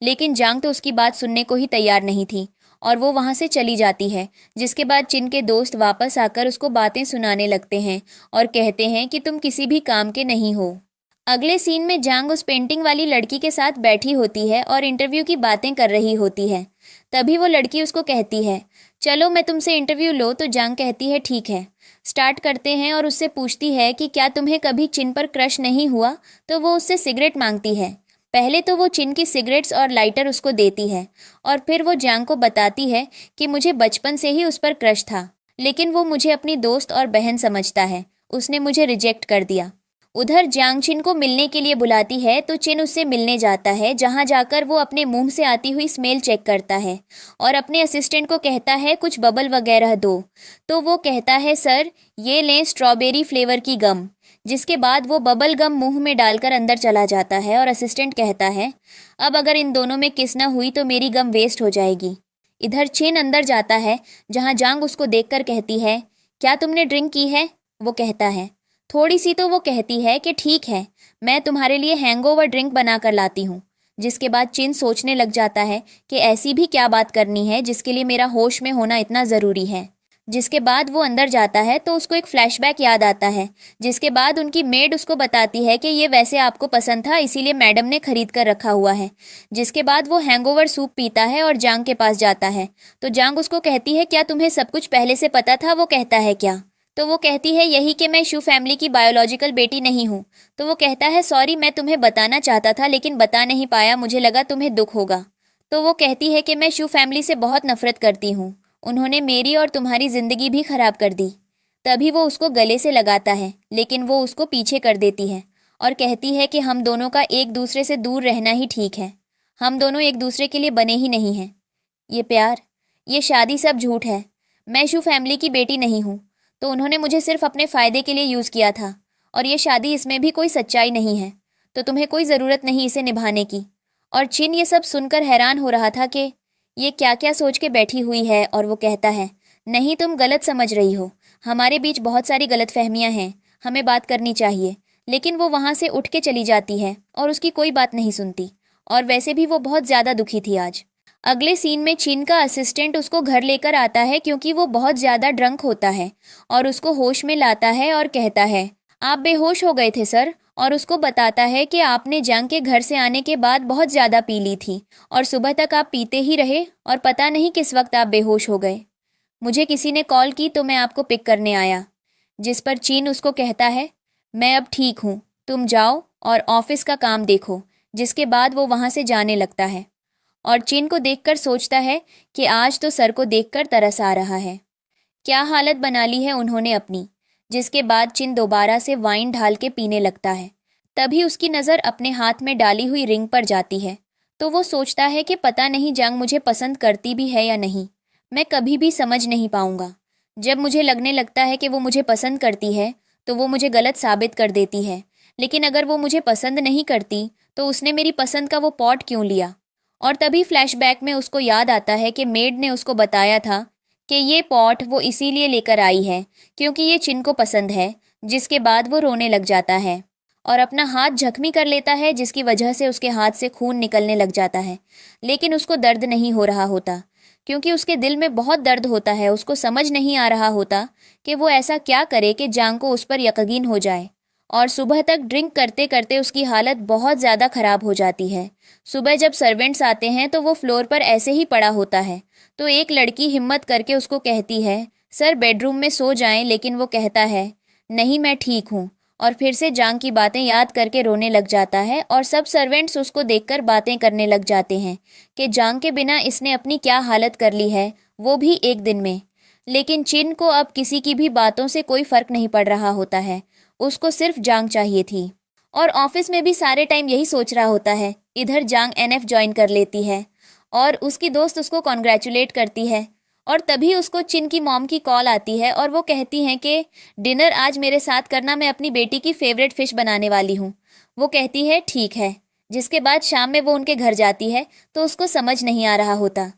लेकिन जांग तो उसकी बात सुनने को ही तैयार नहीं थी और वो वहाँ से चली जाती है। जिसके बाद चिन के दोस्त वापस आकर उसको बातें सुनाने लगते हैं और कहते हैं कि तुम किसी भी काम के नहीं हो। अगले सीन में जांग उस पेंटिंग वाली लड़की के साथ बैठी होती है और इंटरव्यू की बातें कर रही होती है। तभी वो लड़की उसको कहती है चलो मैं तुमसे इंटरव्यू लो। तो जांग कहती है ठीक है, स्टार्ट करते हैं और उससे पूछती है कि क्या तुम्हें कभी चिन पर क्रश नहीं हुआ। तो वो उससे सिगरेट मांगती है। पहले तो वो चिन की सिगरेट्स और लाइटर उसको देती है और फिर वो जांग को बताती है कि मुझे बचपन से ही उस पर क्रश था, लेकिन वो मुझे अपनी दोस्त और बहन समझता है, उसने मुझे रिजेक्ट कर दिया। उधर जांग चिन को मिलने के लिए बुलाती है तो चिन उससे मिलने जाता है, जहां जाकर वो अपने मुंह से आती हुई स्मेल चेक करता है और अपने असिस्टेंट को कहता है कुछ बबल वगैरह दो। तो वो कहता है सर ये लें स्ट्रॉबेरी फ्लेवर की गम। जिसके बाद वो बबल गम मुंह में डालकर अंदर चला जाता है और असिस्टेंट कहता है अब अगर इन दोनों में किस न हुई तो मेरी गम वेस्ट हो जाएगी। इधर चिन अंदर जाता है जहां जांग उसको देखकर कहती है क्या तुमने ड्रिंक की है। वो कहता है थोड़ी सी। तो वो कहती है कि ठीक है मैं तुम्हारे लिए हैंगओवर ड्रिंक बना कर लाती हूँ। जिसके बाद चिन सोचने लग जाता है कि ऐसी भी क्या बात करनी है जिसके लिए मेरा होश में होना इतना ज़रूरी है। जिसके बाद वो अंदर जाता है तो उसको एक फ्लैशबैक याद आता है। जिसके बाद उनकी मेड उसको बताती है कि ये वैसे आपको पसंद था इसीलिए मैडम ने खरीद कर रखा हुआ है। जिसके बाद वो हैंगओवर सूप पीता है और जांग के पास जाता है। तो जांग उसको कहती है क्या तुम्हें सब कुछ पहले से पता था। वो कहता है क्या। तो वो कहती है यही कि मैं शू फैमिली की बायोलॉजिकल बेटी नहीं हूँ। तो वो कहता है सॉरी मैं तुम्हें बताना चाहता था लेकिन बता नहीं पाया, मुझे लगा तुम्हें दुख होगा। तो वो कहती है कि मैं शू फैमिली से बहुत नफरत करती हूँ, उन्होंने मेरी और तुम्हारी ज़िंदगी भी ख़राब कर दी। तभी वो उसको गले से लगाता है, लेकिन वो उसको पीछे कर देती है और कहती है कि हम दोनों का एक दूसरे से दूर रहना ही ठीक है। हम दोनों एक दूसरे के लिए बने ही नहीं हैं। ये प्यार, ये शादी सब झूठ है। मैं शू फैमिली की बेटी नहीं हूँ, तो उन्होंने मुझे सिर्फ अपने फ़ायदे के लिए यूज़ किया था। और ये शादी, इसमें भी कोई सच्चाई नहीं है, तो तुम्हें कोई ज़रूरत नहीं इसे निभाने की। और चिन ये सब सुनकर हैरान हो रहा था कि ये क्या क्या सोच के बैठी हुई है। और वो कहता है, नहीं, तुम गलत समझ रही हो, हमारे बीच बहुत सारी गलतफहमियां हैं, हमें बात करनी चाहिए। लेकिन वो वहाँ से उठ के चली जाती है और उसकी कोई बात नहीं सुनती। और वैसे भी वो बहुत ज़्यादा दुखी थी आज। अगले सीन में चिन का असिस्टेंट उसको घर लेकर आता है क्योंकि वो बहुत ज़्यादा ड्रंक होता है और उसको होश में लाता है और कहता है, आप बेहोश हो गए थे सर। और उसको बताता है कि आपने जंग के घर से आने के बाद बहुत ज़्यादा पी ली थी और सुबह तक आप पीते ही रहे और पता नहीं किस वक्त आप बेहोश हो गए। मुझे किसी ने कॉल की तो मैं आपको पिक करने आया। जिस पर चीन उसको कहता है, मैं अब ठीक हूँ, तुम जाओ और ऑफिस का काम देखो। जिसके बाद वो वहाँ से जाने लगता है और चीन को देखकर सोचता है कि आज तो सर को देखकर तरस आ रहा है। क्या हालत बना ली है उन्होंने अपनी। जिसके बाद चिन दोबारा से वाइन ढाल के पीने लगता है। तभी उसकी नज़र अपने हाथ में डाली हुई रिंग पर जाती है, तो वो सोचता है कि पता नहीं जंग मुझे पसंद करती भी है या नहीं। मैं कभी भी समझ नहीं पाऊंगा। जब मुझे लगने लगता है कि वो मुझे पसंद करती है तो वो मुझे गलत साबित कर देती है। लेकिन अगर वो मुझे पसंद नहीं करती तो उसने मेरी पसंद का वो पॉट क्यों लिया। और तभी फ्लैशबैक में उसको याद आता है कि मेड ने उसको बताया था कि ये पॉट वो इसीलिए लेकर आई है क्योंकि ये चिन को पसंद है। जिसके बाद वो रोने लग जाता है और अपना हाथ जख्मी कर लेता है, जिसकी वजह से उसके हाथ से खून निकलने लग जाता है। लेकिन उसको दर्द नहीं हो रहा होता क्योंकि उसके दिल में बहुत दर्द होता है। उसको समझ नहीं आ रहा होता कि वो ऐसा क्या करे कि जांग को उस पर यकीन हो जाए। और सुबह तक ड्रिंक करते करते उसकी हालत बहुत ज़्यादा ख़राब हो जाती है। सुबह जब सर्वेंट्स आते हैं तो वो फ्लोर पर ऐसे ही पड़ा होता है, तो एक लड़की हिम्मत करके उसको कहती है, सर बेडरूम में सो जाएं। लेकिन वो कहता है, नहीं, मैं ठीक हूँ। और फिर से जांग की बातें याद करके रोने लग जाता है और सब सर्वेंट्स उसको देखकर बातें करने लग जाते हैं कि जांग के बिना इसने अपनी क्या हालत कर ली है, वो भी एक दिन में। लेकिन चिन को अब किसी की भी बातों से कोई फ़र्क नहीं पड़ रहा होता है, उसको सिर्फ जांग चाहिए थी। और ऑफिस में भी सारे टाइम यही सोच रहा होता है। इधर जांग एनएफ ज्वाइन कर लेती है और उसकी दोस्त उसको कॉन्ग्रेचुलेट करती है। और तभी उसको चिन की मॉम की कॉल आती है और वो कहती हैं कि डिनर आज मेरे साथ करना, मैं अपनी बेटी की फेवरेट फ़िश बनाने वाली हूँ। वो कहती है ठीक है। जिसके बाद शाम में वो उनके घर जाती है तो उसको समझ नहीं आ रहा होता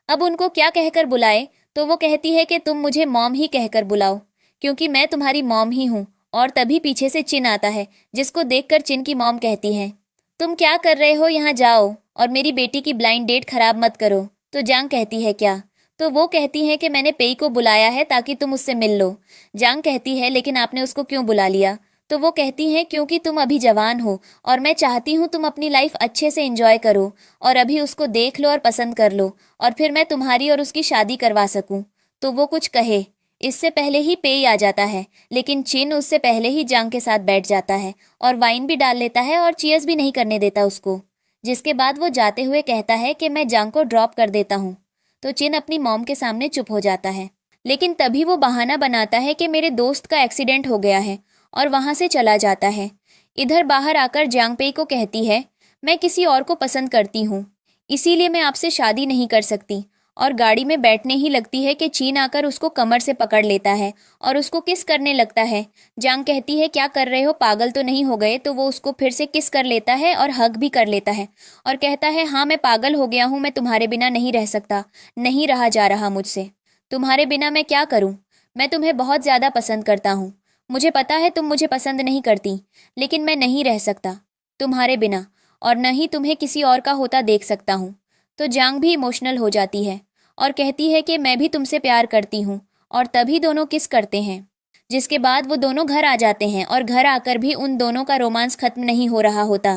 अब उनको क्या कहकर बुलाए। तो वो कहती है कि तुम मुझे मॉम ही कहकर बुलाओ क्योंकि मैं तुम्हारी मॉम ही हूँ। और तभी पीछे से चिन आता है, जिसको देखकर चिन की मॉम कहती है, तुम क्या कर रहे हो, यहाँ जाओ और मेरी बेटी की ब्लाइंड डेट खराब मत करो। तो जांग कहती है क्या। तो वो कहती है कि मैंने पेई को बुलाया है ताकि तुम उससे मिल लो। जांग कहती है, लेकिन आपने उसको क्यों बुला लिया। तो वो कहती हैं, क्योंकि तुम अभी जवान हो और मैं चाहती हूँ तुम अपनी लाइफ अच्छे से एंजॉय करो और अभी उसको देख लो और पसंद कर लो और फिर मैं तुम्हारी और उसकी शादी करवा सकूँ। तो वो कुछ कहे इससे पहले ही पेई आ जाता है, लेकिन चिन उससे पहले ही जांग के साथ बैठ जाता है और वाइन भी डाल लेता है और चीयर्स भी नहीं करने देता उसको। जिसके बाद वो जाते हुए कहता है कि मैं जांग को ड्रॉप कर देता हूँ। तो चिन अपनी मॉम के सामने चुप हो जाता है, लेकिन तभी वो बहाना बनाता है कि मेरे दोस्त का एक्सीडेंट हो गया है और वहाँ से चला जाता है। इधर बाहर आकर जांग पेई को कहती है, मैं किसी और को पसंद करती हूँ, इसीलिए मैं आपसे शादी नहीं कर सकती। और गाड़ी में बैठने ही लगती है कि चीन आकर उसको कमर से पकड़ लेता है और उसको किस करने लगता है। जांग कहती है, क्या कर रहे हो, पागल तो नहीं हो गए। तो वो उसको फिर से किस कर लेता है और हग भी कर लेता है और कहता है, हाँ मैं पागल हो गया हूँ, मैं तुम्हारे बिना नहीं रह सकता, नहीं रहा जा रहा मुझसे। तुम्हारे बिना मैं क्या करूँ, मैं तुम्हें बहुत ज़्यादा पसंद करता हूँ। मुझे पता है तुम मुझे पसंद नहीं करती, लेकिन मैं नहीं रह सकता तुम्हारे बिना और न ही तुम्हें किसी और का होता देख सकता हूँ। तो जांग भी इमोशनल हो जाती है और कहती है कि मैं भी तुमसे प्यार करती हूँ और तभी दोनों किस करते हैं। जिसके बाद वो दोनों घर आ जाते हैं और घर आकर भी उन दोनों का रोमांस खत्म नहीं हो रहा होता।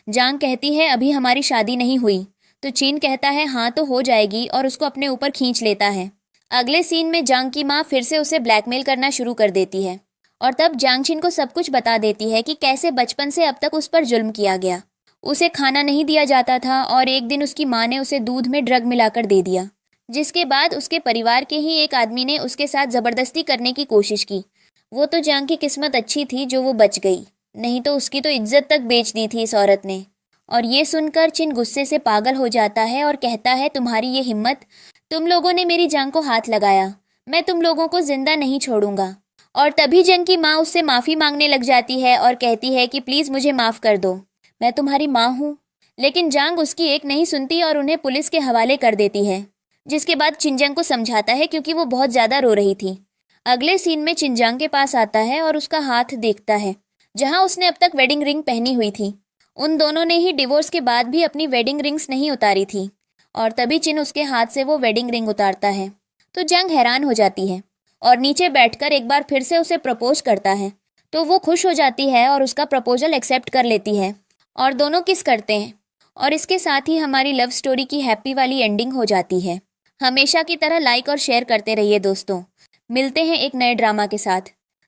जांग कहती है, अभी हमारी शादी नहीं हुई। तो चीन कहता है, हाँ तो हो जाएगी और उसको अपने ऊपर खींच लेता है। अगले सीन में जांग की माँ फिर से उसे ब्लैकमेल करना शुरू कर देती है और तब जांग चिन को सब कुछ बता देती है कि कैसे बचपन से अब तक उस पर जुल्म किया गया। उसे खाना नहीं दिया जाता था और एक दिन उसकी माँ ने उसे दूध में ड्रग मिलाकर दे दिया, जिसके बाद उसके परिवार के ही एक आदमी ने उसके साथ ज़बरदस्ती करने की कोशिश की। वो तो जांग की किस्मत अच्छी थी जो वो बच गई, नहीं तो उसकी तो इज्जत तक बेच दी थी इस औरत ने। और ये सुनकर चिन गुस्से से पागल हो जाता है और कहता है, तुम्हारी ये हिम्मत, तुम लोगों ने मेरी जांग को हाथ लगाया, मैं तुम लोगों को जिंदा नहीं छोड़ूंगा। और तभी जंग की माँ उससे माफ़ी मांगने लग जाती है और कहती है कि प्लीज़ मुझे माफ़ कर दो, मैं तुम्हारी माँ हूँ। लेकिन जांग उसकी एक नहीं सुनती और उन्हें पुलिस के हवाले कर देती है, जिसके बाद चिनजंग को समझाता है क्योंकि वो बहुत ज़्यादा रो रही थी। अगले सीन में चिनजंग के पास आता है और उसका हाथ देखता है जहाँ उसने अब तक वेडिंग रिंग पहनी हुई थी। उन दोनों ने ही डिवोर्स के बाद भी अपनी वेडिंग रिंग्स नहीं उतारी थी, और तभी चिन उसके हाथ से वो वेडिंग रिंग उतारता है तो जंग हैरान हो जाती है और नीचे बैठकर एक बार फिर से उसे प्रपोज करता है। तो वो खुश हो जाती है और उसका प्रपोजल एक्सेप्ट कर लेती है और दोनों किस करते हैं। और इसके साथ ही हमारी लव स्टोरी की हैप्पी वाली एंडिंग हो जाती है। हमेशा की तरह लाइक और शेयर करते रहिए दोस्तों। मिलते हैं एक नए ड्रामा के साथ।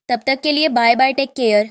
तब तक के लिए बाय बाय, टेक केयर।